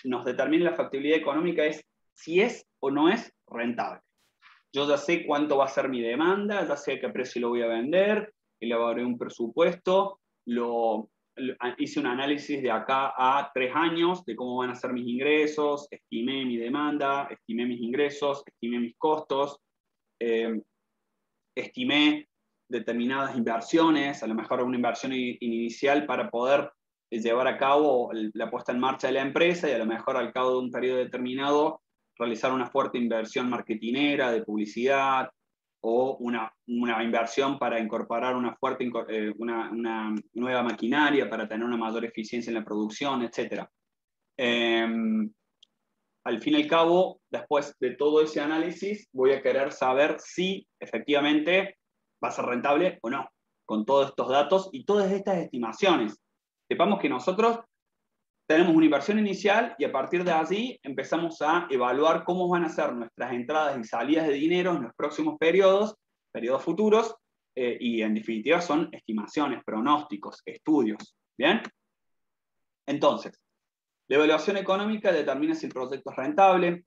A: nos determina la factibilidad económica es si es o no es rentable. Yo ya sé cuánto va a ser mi demanda, ya sé a qué precio lo voy a vender, elaboré un presupuesto, hice un análisis de acá a 3 años de cómo van a ser mis ingresos, estimé mi demanda, estimé mis ingresos, estimé mis costos, estimé determinadas inversiones, a lo mejor una inversión inicial para poder llevar a cabo la puesta en marcha de la empresa y a lo mejor al cabo de un periodo determinado realizar una fuerte inversión marketinera, de publicidad, o una inversión para incorporar una nueva maquinaria para tener una mayor eficiencia en la producción, etc. Al fin y al cabo, después de todo ese análisis, voy a querer saber si efectivamente va a ser rentable o no, con todos estos datos y todas estas estimaciones. Sepamos que nosotros tenemos una inversión inicial y a partir de allí empezamos a evaluar cómo van a ser nuestras entradas y salidas de dinero en los próximos periodos futuros, y en definitiva son estimaciones, pronósticos, estudios. ¿Bien? Entonces, la evaluación económica determina si el proyecto es rentable.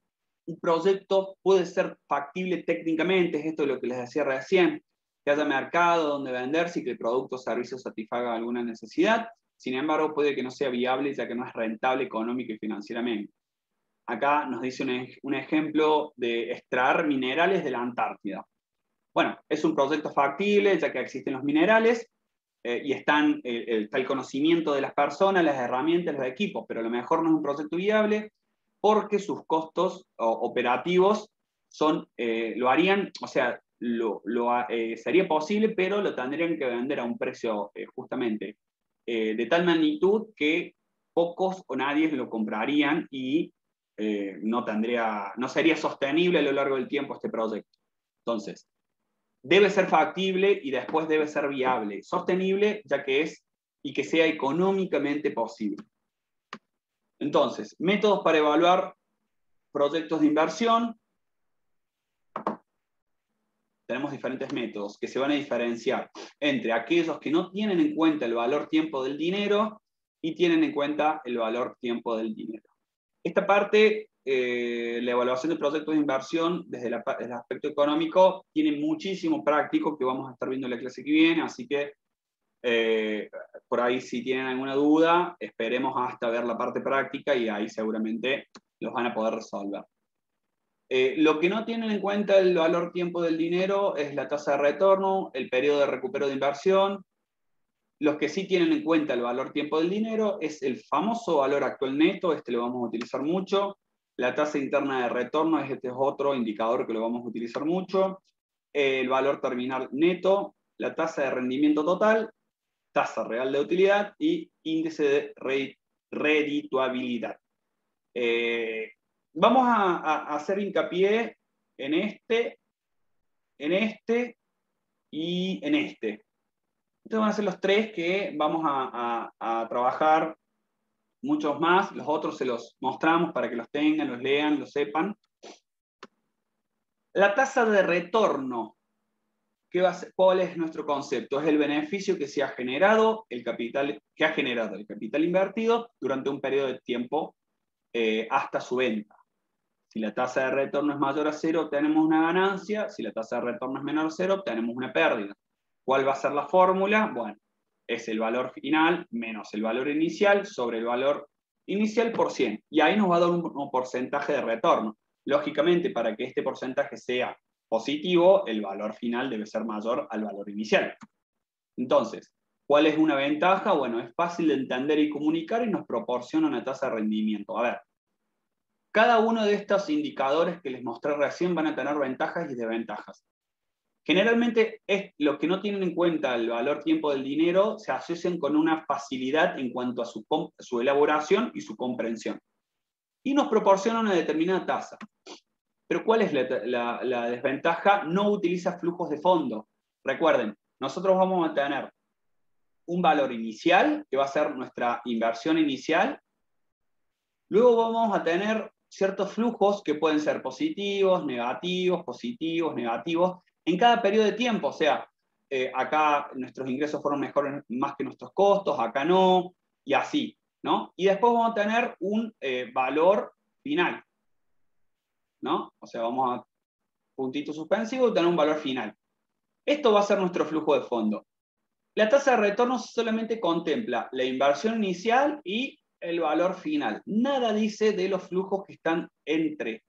A: Un proyecto puede ser factible técnicamente, es esto de lo que les decía recién, que haya mercado donde venderse y que el producto o servicio satisfaga alguna necesidad. Sin embargo, puede que no sea viable ya que no es rentable económica y financieramente. Acá nos dice un ejemplo de extraer minerales de la Antártida. Bueno, es un proyecto factible ya que existen los minerales, y está el conocimiento de las personas, las herramientas, los equipos, pero a lo mejor no es un proyecto viable porque sus costos operativos lo harían, o sea, sería posible, pero lo tendrían que vender a un precio justamente de tal magnitud que pocos o nadie lo comprarían y no sería sostenible a lo largo del tiempo este proyecto. Entonces, debe ser factible y después debe ser viable, sostenible, ya que es y que sea económicamente posible. Entonces, métodos para evaluar proyectos de inversión. Tenemos diferentes métodos que se van a diferenciar entre aquellos que no tienen en cuenta el valor tiempo del dinero y tienen en cuenta el valor tiempo del dinero. Esta parte, la evaluación de proyectos de inversión desde el aspecto económico, tiene muchísimo práctico que vamos a estar viendo en la clase que viene, así que por ahí si tienen alguna duda, esperemos hasta ver la parte práctica y ahí seguramente los van a poder resolver. Lo que no tienen en cuenta el valor tiempo del dinero es la tasa de retorno, el periodo de recupero de inversión. Los que sí tienen en cuenta el valor tiempo del dinero es el famoso valor actual neto, este lo vamos a utilizar mucho. La tasa interna de retorno, este es otro indicador que lo vamos a utilizar mucho. El valor terminal neto, la tasa de rendimiento total, tasa real de utilidad y índice de redituabilidad. Vamos a hacer hincapié en este y en este. Estos van a ser los tres que vamos a trabajar, muchos más, los otros se los mostramos para que los tengan, los lean, los sepan. La tasa de retorno, ¿cuál es nuestro concepto? Es el beneficio que ha generado el capital invertido durante un periodo de tiempo hasta su venta. Si la tasa de retorno es mayor a 0, obtenemos una ganancia. Si la tasa de retorno es menor a 0, obtenemos una pérdida. ¿Cuál va a ser la fórmula? Bueno, es el valor final menos el valor inicial sobre el valor inicial por 100. Y ahí nos va a dar un porcentaje de retorno. Lógicamente, para que este porcentaje sea positivo, el valor final debe ser mayor al valor inicial. Entonces, ¿cuál es una ventaja? Bueno, es fácil de entender y comunicar y nos proporciona una tasa de rendimiento. A ver, cada uno de estos indicadores que les mostré recién van a tener ventajas y desventajas. Generalmente los que no tienen en cuenta el valor tiempo del dinero se asocian con una facilidad en cuanto a su elaboración y su comprensión. Y nos proporciona una determinada tasa. Pero ¿cuál es la desventaja? No utiliza flujos de fondo. Recuerden, nosotros vamos a tener un valor inicial, que va a ser nuestra inversión inicial. Luego vamos a tener ciertos flujos que pueden ser positivos, negativos, en cada periodo de tiempo. O sea, acá nuestros ingresos fueron mejores más que nuestros costos, acá no, y así, ¿no? Y después vamos a tener un valor final, ¿no? O sea, vamos a puntito suspensivo y tener un valor final. Esto va a ser nuestro flujo de fondo. La tasa de retorno solamente contempla la inversión inicial y el valor final. Nada dice de los flujos que están entre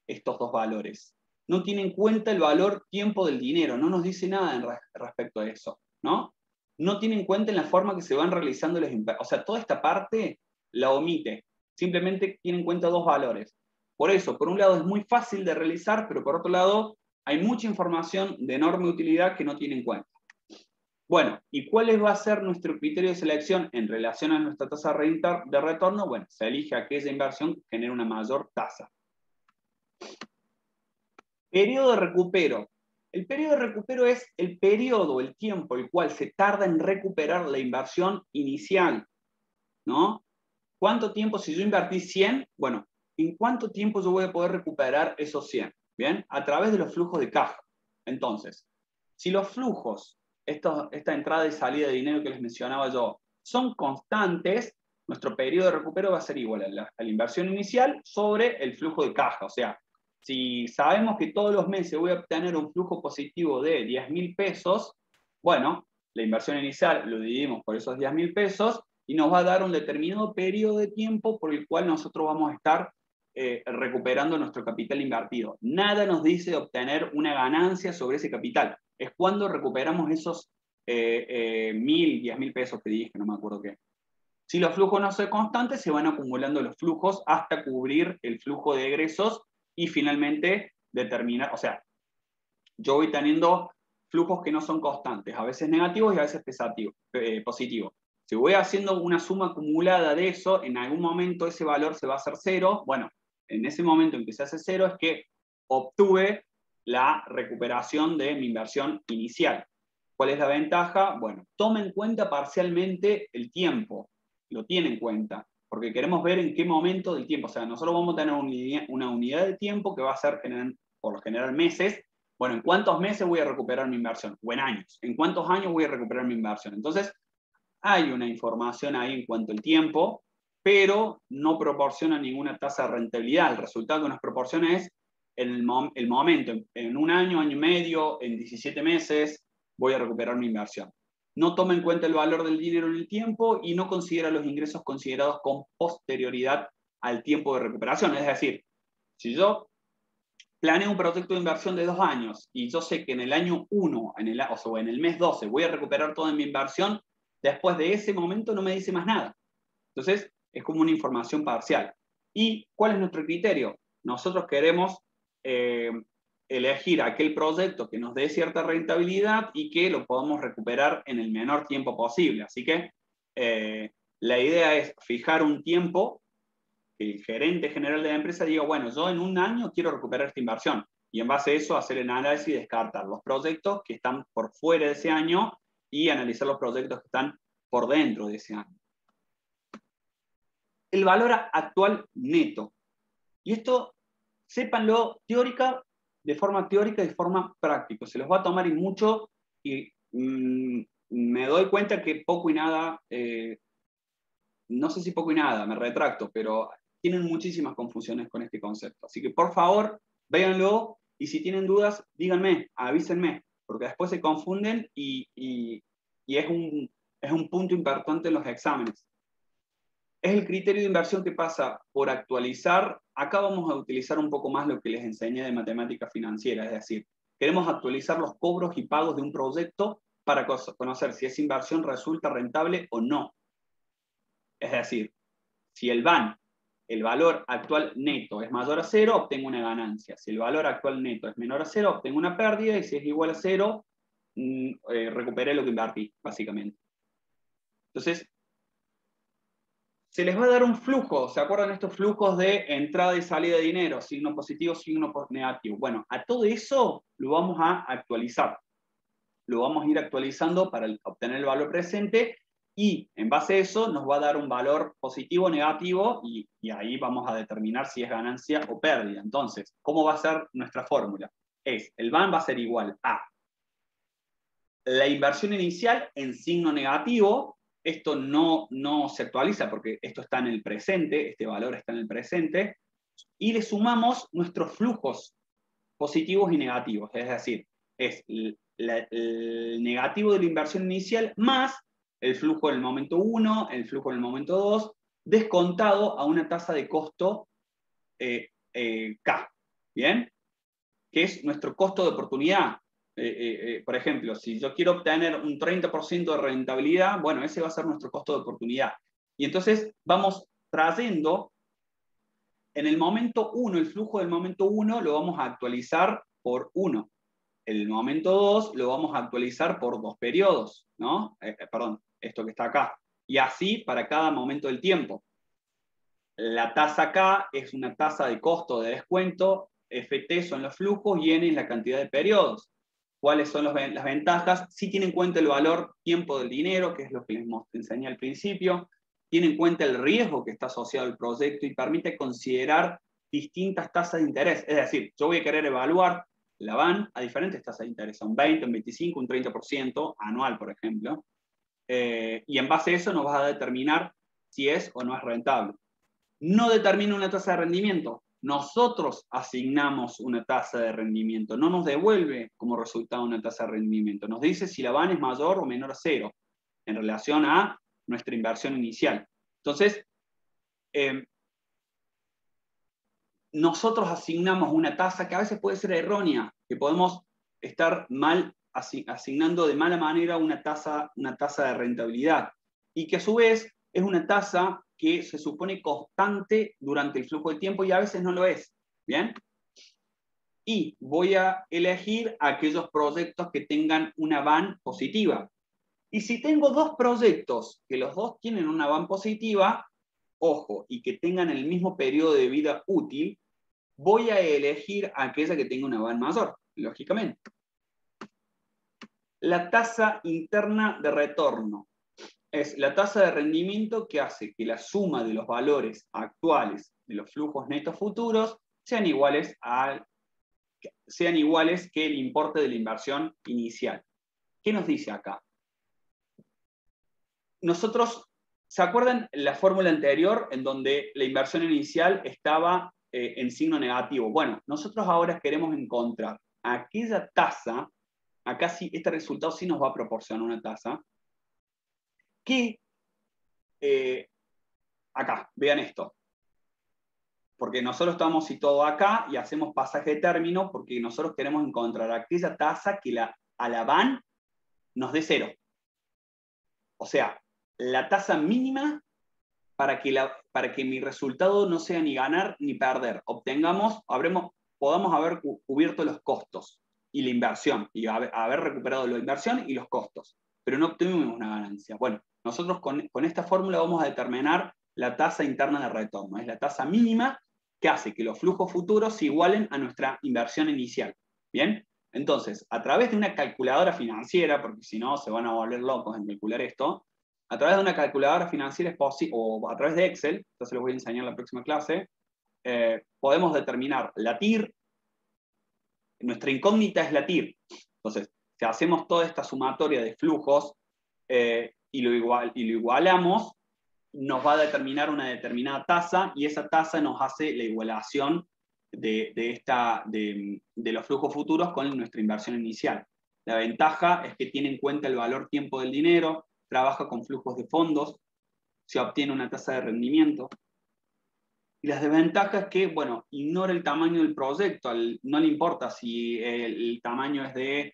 A: estos dos valores. No tiene en cuenta el valor tiempo del dinero, no nos dice nada respecto a eso, ¿no? No tiene en cuenta en la forma que se van realizando las inversiones. O sea, toda esta parte la omite. Simplemente tiene en cuenta dos valores. Por eso, por un lado es muy fácil de realizar, pero por otro lado hay mucha información de enorme utilidad que no tiene en cuenta. Bueno, ¿y cuál va a ser nuestro criterio de selección en relación a nuestra tasa de retorno? Bueno, se elige aquella inversión que genere una mayor tasa. Periodo de recupero. El periodo de recupero es el periodo, el tiempo, el cual se tarda en recuperar la inversión inicial, ¿no? ¿Cuánto tiempo, si yo invertí 100, bueno, en cuánto tiempo yo voy a poder recuperar esos 100? ¿Bien? A través de los flujos de caja. Entonces, si los flujos, esta entrada y salida de dinero que les mencionaba yo, son constantes, nuestro periodo de recupero va a ser igual a la inversión inicial sobre el flujo de caja. O sea, si sabemos que todos los meses voy a obtener un flujo positivo de 10.000 pesos, bueno, la inversión inicial lo dividimos por esos 10.000 pesos y nos va a dar un determinado periodo de tiempo por el cual nosotros vamos a estar recuperando nuestro capital invertido. Nada nos dice obtener una ganancia sobre ese capital. Es cuando recuperamos esos 1.000, 10.000 pesos que dije, no me acuerdo qué. Si los flujos no son constantes, se van acumulando los flujos hasta cubrir el flujo de egresos y finalmente determinar, o sea, yo voy teniendo flujos que no son constantes, a veces negativos y a veces positivos. Si voy haciendo una suma acumulada de eso, en algún momento ese valor se va a hacer cero. Bueno, en ese momento en que se hace cero es que obtuve la recuperación de mi inversión inicial. ¿Cuál es la ventaja? Bueno, toma en cuenta parcialmente el tiempo, lo tiene en cuenta, porque queremos ver en qué momento del tiempo, o sea, nosotros vamos a tener una unidad de tiempo que va a ser por lo general meses. Bueno, ¿en cuántos meses voy a recuperar mi inversión? O en años. ¿En cuántos años voy a recuperar mi inversión? Entonces, hay una información ahí en cuanto al tiempo, pero no proporciona ninguna tasa de rentabilidad. El resultado que nos proporciona es el momento, en un año, año y medio, en 17 meses, voy a recuperar mi inversión. No toma en cuenta el valor del dinero en el tiempo y no considera los ingresos considerados con posterioridad al tiempo de recuperación. Es decir, si yo planeo un proyecto de inversión de 2 años y yo sé que en el año 1, o en el mes 12, voy a recuperar toda mi inversión, después de ese momento no me dice más nada. Entonces, es como una información parcial. ¿Y cuál es nuestro criterio? Nosotros queremos elegir aquel proyecto que nos dé cierta rentabilidad y que lo podamos recuperar en el menor tiempo posible. Así que la idea es fijar un tiempo que el gerente general de la empresa diga, bueno, yo en un año quiero recuperar esta inversión. Y en base a eso hacer el análisis y descartar los proyectos que están por fuera de ese año y analizar los proyectos que están por dentro de ese año. El valor actual neto. Y esto, sépanlo, de forma teórica y de forma práctica. Se los va a tomar y mucho y me doy cuenta que poco y nada, no sé si poco y nada, me retracto, pero tienen muchísimas confusiones con este concepto. Así que por favor, véanlo y si tienen dudas, díganme, avísenme, porque después se confunden y es un punto importante en los exámenes. Es el criterio de inversión que pasa por actualizar. Acá vamos a utilizar un poco más lo que les enseñé de matemática financiera, es decir, queremos actualizar los cobros y pagos de un proyecto para conocer si esa inversión resulta rentable o no. Es decir, si el BAN el valor actual neto es mayor a 0, obtengo una ganancia. Si el valor actual neto es menor a 0, obtengo una pérdida, y si es igual a 0, recuperé lo que invertí, básicamente. Entonces, se les va a dar un flujo. ¿Se acuerdan estos flujos de entrada y salida de dinero? Signo positivo, signo negativo. Bueno, a todo eso lo vamos a actualizar. Lo vamos a ir actualizando para obtener el valor presente, y en base a eso nos va a dar un valor positivo o negativo, y ahí vamos a determinar si es ganancia o pérdida. Entonces, ¿cómo va a ser nuestra fórmula? El VAN va a ser igual a la inversión inicial en signo negativo. Esto no se actualiza porque esto está en el presente, este valor está en el presente, y le sumamos nuestros flujos positivos y negativos, es decir, es el negativo de la inversión inicial más el flujo en el momento 1, el flujo en el momento 2, descontado a una tasa de costo K, ¿bien? Que es nuestro costo de oportunidad. Por ejemplo, si yo quiero obtener un 30% de rentabilidad, bueno, ese va a ser nuestro costo de oportunidad. Y entonces vamos trayendo en el momento 1, el flujo del momento 1 lo vamos a actualizar por 1. El momento 2 lo vamos a actualizar por 2 periodos, ¿no? Perdón, esto que está acá. Y así para cada momento del tiempo. La tasa K es una tasa de costo de descuento, FT son los flujos y N es la cantidad de periodos. ¿Cuáles son las ventajas? Sí tiene en cuenta el valor tiempo del dinero, que es lo que les enseñé al principio. Tiene en cuenta el riesgo que está asociado al proyecto y permite considerar distintas tasas de interés. Es decir, yo voy a querer evaluar la VAN a diferentes tasas de interés, un 20, un 25, un 30% anual, por ejemplo. Y en base a eso nos va a determinar si es o no es rentable. No determina una tasa de rendimiento. Nosotros asignamos una tasa de rendimiento. No nos devuelve como resultado una tasa de rendimiento. Nos dice si la VAN es mayor o menor a 0 en relación a nuestra inversión inicial. Entonces, nosotros asignamos una tasa que a veces puede ser errónea, que podemos estar mal asignando de mala manera una tasa de rentabilidad, y que a su vez es una tasa que se supone constante durante el flujo de tiempo y a veces no lo es. ¿Bien? Y voy a elegir aquellos proyectos que tengan una VAN positiva. Y si tengo dos proyectos que los dos tienen una VAN positiva, ojo, y que tengan el mismo periodo de vida útil, voy a elegir aquella que tenga una VAN mayor, lógicamente. La tasa interna de retorno es la tasa de rendimiento que hace que la suma de los valores actuales de los flujos netos futuros sean iguales que el importe de la inversión inicial. ¿Qué nos dice acá? Nosotros, ¿se acuerdan la fórmula anterior en donde la inversión inicial estaba en signo negativo? Bueno, nosotros ahora queremos encontrar aquella tasa, acá sí, este resultado sí nos va a proporcionar una tasa, que, acá, vean esto, porque nosotros estamos situados acá y hacemos pasaje de término porque nosotros queremos encontrar aquella tasa que a la VAN nos dé 0. O sea, la tasa mínima para que mi resultado no sea ni ganar ni perder. Podamos haber cubierto los costos y la inversión, y haber recuperado la inversión y los costos, pero no obtuvimos una ganancia. Bueno, nosotros con esta fórmula vamos a determinar la tasa interna de retorno. Es la tasa mínima que hace que los flujos futuros se igualen a nuestra inversión inicial. ¿Bien? Entonces, a través de una calculadora financiera, porque si no se van a volver locos en calcular esto, a través de una calculadora financiera o a través de Excel, esto se los voy a enseñar en la próxima clase, podemos determinar la TIR. Nuestra incógnita es la TIR. Entonces, si hacemos toda esta sumatoria de flujos y lo igualamos, nos va a determinar una determinada tasa, y esa tasa nos hace la igualación de los flujos futuros con nuestra inversión inicial. La ventaja es que tiene en cuenta el valor tiempo del dinero, trabaja con flujos de fondos, se obtiene una tasa de rendimiento. Y las desventajas es que, bueno, ignora el tamaño del proyecto, no le importa si el tamaño es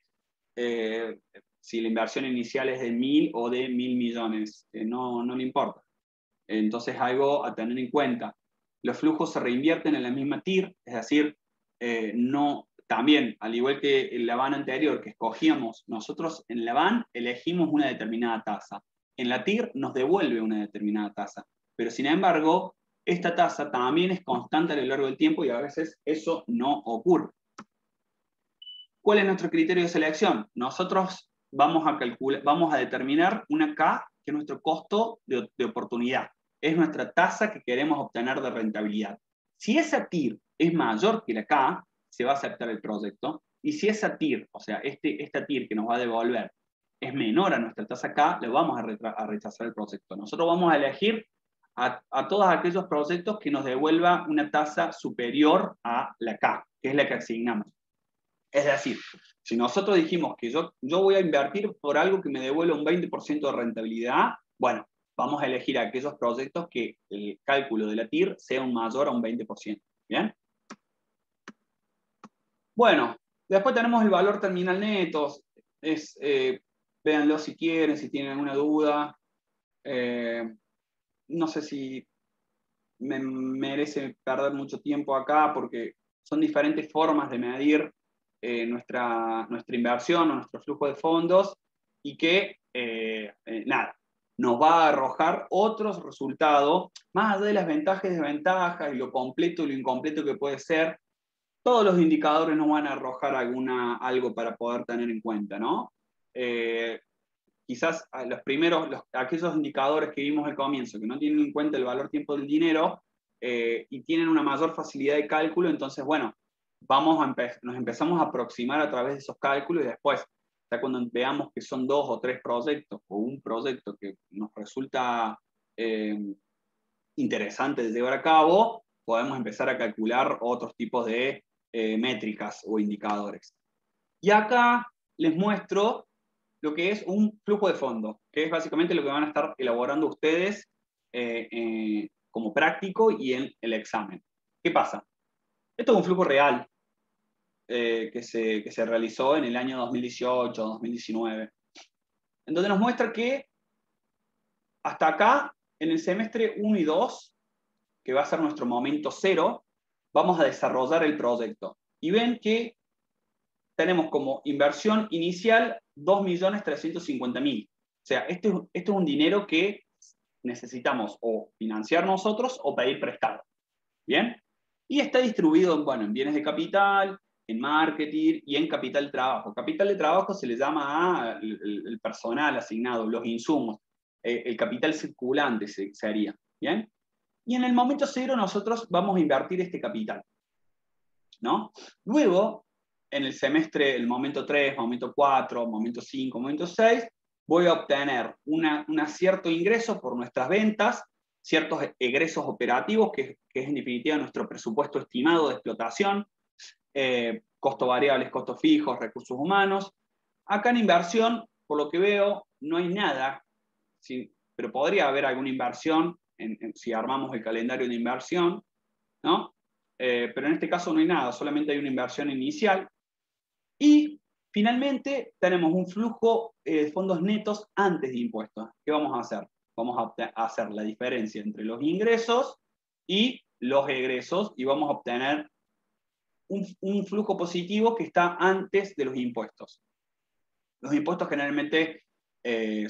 A: si la inversión inicial es de 1.000 o de 1.000 millones, no le importa. Entonces, algo a tener en cuenta. los flujos se reinvierten en la misma TIR, es decir, no, también, al igual que en la van anterior que escogíamos, nosotros en la van elegimos una determinada tasa. En la TIR nos devuelve una determinada tasa, pero sin embargo, esta tasa también es constante a lo largo del tiempo y a veces eso no ocurre. ¿Cuál es nuestro criterio de selección? Nosotros vamos a determinar una K, que es nuestro costo de oportunidad. Es nuestra tasa que queremos obtener de rentabilidad. Si esa TIR es mayor que la K, se va a aceptar el proyecto. Y si esa TIR, o sea, esta TIR que nos va a devolver, es menor a nuestra tasa K, le vamos a rechazar el proyecto. Nosotros vamos a elegir a todos aquellos proyectos que nos devuelva una tasa superior a la K, que es la que asignamos. Es decir, si nosotros dijimos que yo voy a invertir por algo que me devuelve un 20% de rentabilidad, bueno, vamos a elegir aquellos proyectos que el cálculo de la TIR sea un mayor a un 20%. ¿Bien? Bueno, después tenemos el valor terminal neto. Véanlo si quieren, si tienen alguna duda. No sé si me merece perder mucho tiempo acá porque son diferentes formas de medir nuestra inversión o nuestro flujo de fondos y que, nada, nos va a arrojar otros resultados, más allá de las ventajas y desventajas y lo completo y lo incompleto que puede ser. Todos los indicadores nos van a arrojar algo para poder tener en cuenta, ¿no? Quizás aquellos indicadores que vimos al comienzo, que no tienen en cuenta el valor tiempo del dinero y tienen una mayor facilidad de cálculo, entonces, bueno, nos empezamos a aproximar a través de esos cálculos y después, ya cuando veamos que son 2 o 3 proyectos o un proyecto que nos resulta interesante de llevar a cabo, podemos empezar a calcular otros tipos de métricas o indicadores. Y acá les muestro lo que es un flujo de fondo, que es básicamente lo que van a estar elaborando ustedes como práctico y en el examen. ¿Qué pasa? Esto es un flujo real que se realizó en el año 2018-2019, en donde nos muestra que hasta acá, en el semestre 1 y 2, que va a ser nuestro momento cero, vamos a desarrollar el proyecto. Y ven que tenemos como inversión inicial 2.350.000. O sea, esto es un dinero que necesitamos o financiar nosotros o pedir prestado. ¿Bien? Y está distribuido en bienes de capital, en marketing y en capital de trabajo. Capital de trabajo se le llama el personal asignado, los insumos. El capital circulante se haría. ¿Bien? Y en el momento cero nosotros vamos a invertir este capital, ¿no? Luego, en el semestre, el momento 3, momento 4, momento 5, momento 6, voy a obtener un cierto ingreso por nuestras ventas, ciertos egresos operativos, que es en definitiva nuestro presupuesto estimado de explotación, costos variables, costos fijos, recursos humanos. Acá en inversión, por lo que veo, no hay nada, pero podría haber alguna inversión si armamos el calendario de inversión, ¿no? Pero en este caso no hay nada, solamente hay una inversión inicial. Y finalmente tenemos un flujo de fondos netos antes de impuestos. ¿Qué vamos a hacer? Vamos a hacer la diferencia entre los ingresos y los egresos y vamos a obtener un flujo positivo que está antes de los impuestos. Los impuestos generalmente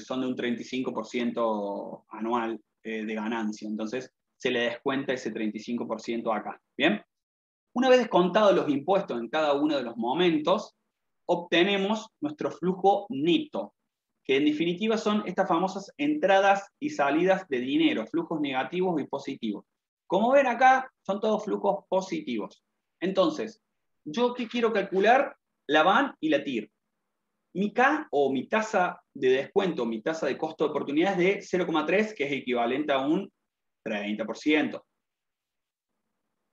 A: son de un 35% anual de ganancia, entonces se le descuenta ese 35% acá. ¿Bien? Una vez descontados los impuestos en cada uno de los momentos, obtenemos nuestro flujo neto, que en definitiva son estas famosas entradas y salidas de dinero, flujos negativos y positivos. Como ven acá, son todos flujos positivos. Entonces, ¿yo qué quiero calcular? La VAN y la TIR. Mi K, o mi tasa de descuento, mi tasa de costo de oportunidad es de 0,3, que es equivalente a un 30%.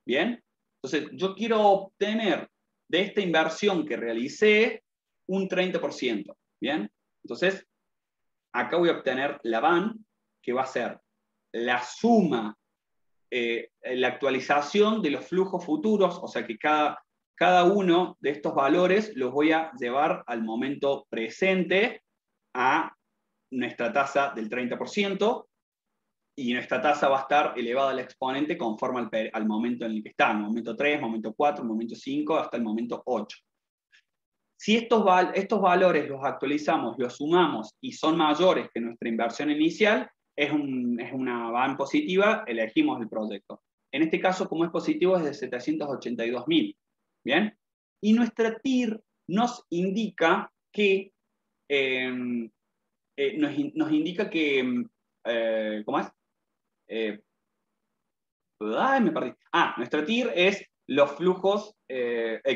A: ¿Bien? Entonces, yo quiero obtener de esta inversión que realicé un 30%. ¿Bien? Entonces, acá voy a obtener la VAN, que va a ser la suma, la actualización de los flujos futuros, o sea que cada uno de estos valores los voy a llevar al momento presente a nuestra tasa del 30%, y nuestra tasa va a estar elevada al exponente conforme al momento en el que está, momento 3, momento 4, momento 5, hasta el momento 8. Si estos valores los actualizamos, los sumamos y son mayores que nuestra inversión inicial, es una van positiva, elegimos el proyecto. En este caso, como es positivo, es de 782.000. ¿Bien? Y nuestra TIR nos indica que ¿cómo es? Me perdí. Nuestra TIR es los flujos,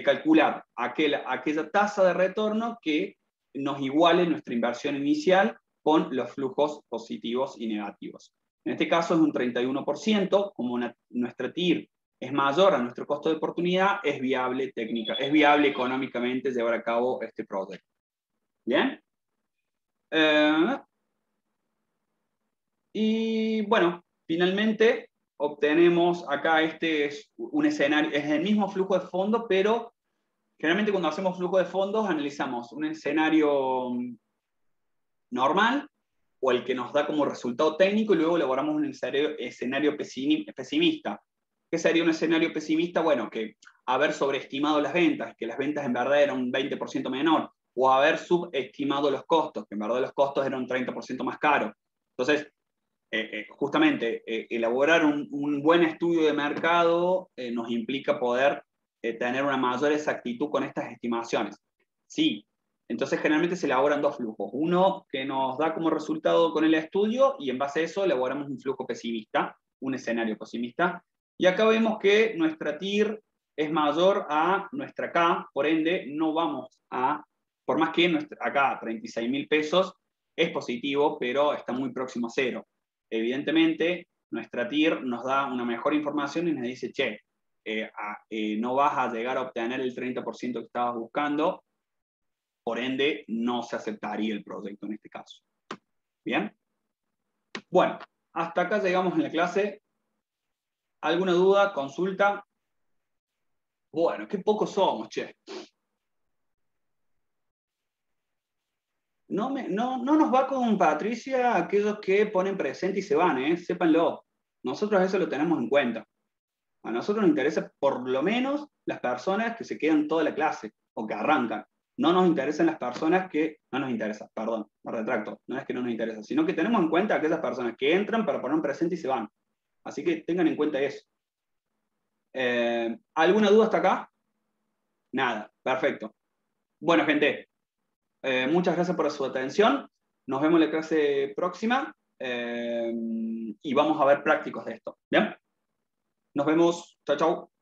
A: calcular aquella tasa de retorno que nos iguale nuestra inversión inicial con los flujos positivos y negativos. En este caso es un 31%, como nuestra TIR es mayor a nuestro costo de oportunidad, es viable económicamente llevar a cabo este proyecto. ¿Bien? Y bueno, finalmente obtenemos acá, este es un escenario, es el mismo flujo de fondos, pero generalmente cuando hacemos flujo de fondos analizamos un escenario normal o el que nos da como resultado técnico y luego elaboramos un escenario pesimista. ¿Qué sería un escenario pesimista? Bueno, que haber sobreestimado las ventas, que las ventas en verdad eran un 20% menor, o haber subestimado los costos, que en verdad los costos eran un 30% más caros. Entonces, justamente, elaborar un buen estudio de mercado nos implica poder tener una mayor exactitud con estas estimaciones. Sí, entonces generalmente se elaboran dos flujos. Uno que nos da como resultado con el estudio y en base a eso elaboramos un flujo pesimista, un escenario pesimista. Y acá vemos que nuestra TIR es mayor a nuestra K, por ende no vamos por más que acá 36.000 pesos es positivo, pero está muy próximo a cero. Evidentemente, nuestra TIR nos da una mejor información y nos dice, che, no vas a llegar a obtener el 30% que estabas buscando, por ende, no se aceptaría el proyecto en este caso. ¿Bien? Bueno, hasta acá llegamos en la clase. ¿Alguna duda? ¿Consulta? Bueno, qué pocos somos, che. No nos va con Patricia aquellos que ponen presente y se van, sépanlo. Nosotros eso lo tenemos en cuenta. A nosotros nos interesa por lo menos las personas que se quedan toda la clase o que arrancan. No nos interesan las personas que... No nos interesa, perdón, me retracto. No es que no nos interesa, sino que tenemos en cuenta aquellas personas que entran para poner un presente y se van. Así que tengan en cuenta eso. ¿Alguna duda hasta acá? Nada, perfecto. Bueno, gente, muchas gracias por su atención. Nos vemos en la clase próxima y vamos a ver prácticos de esto. ¿Bien? Nos vemos. Chao, chao.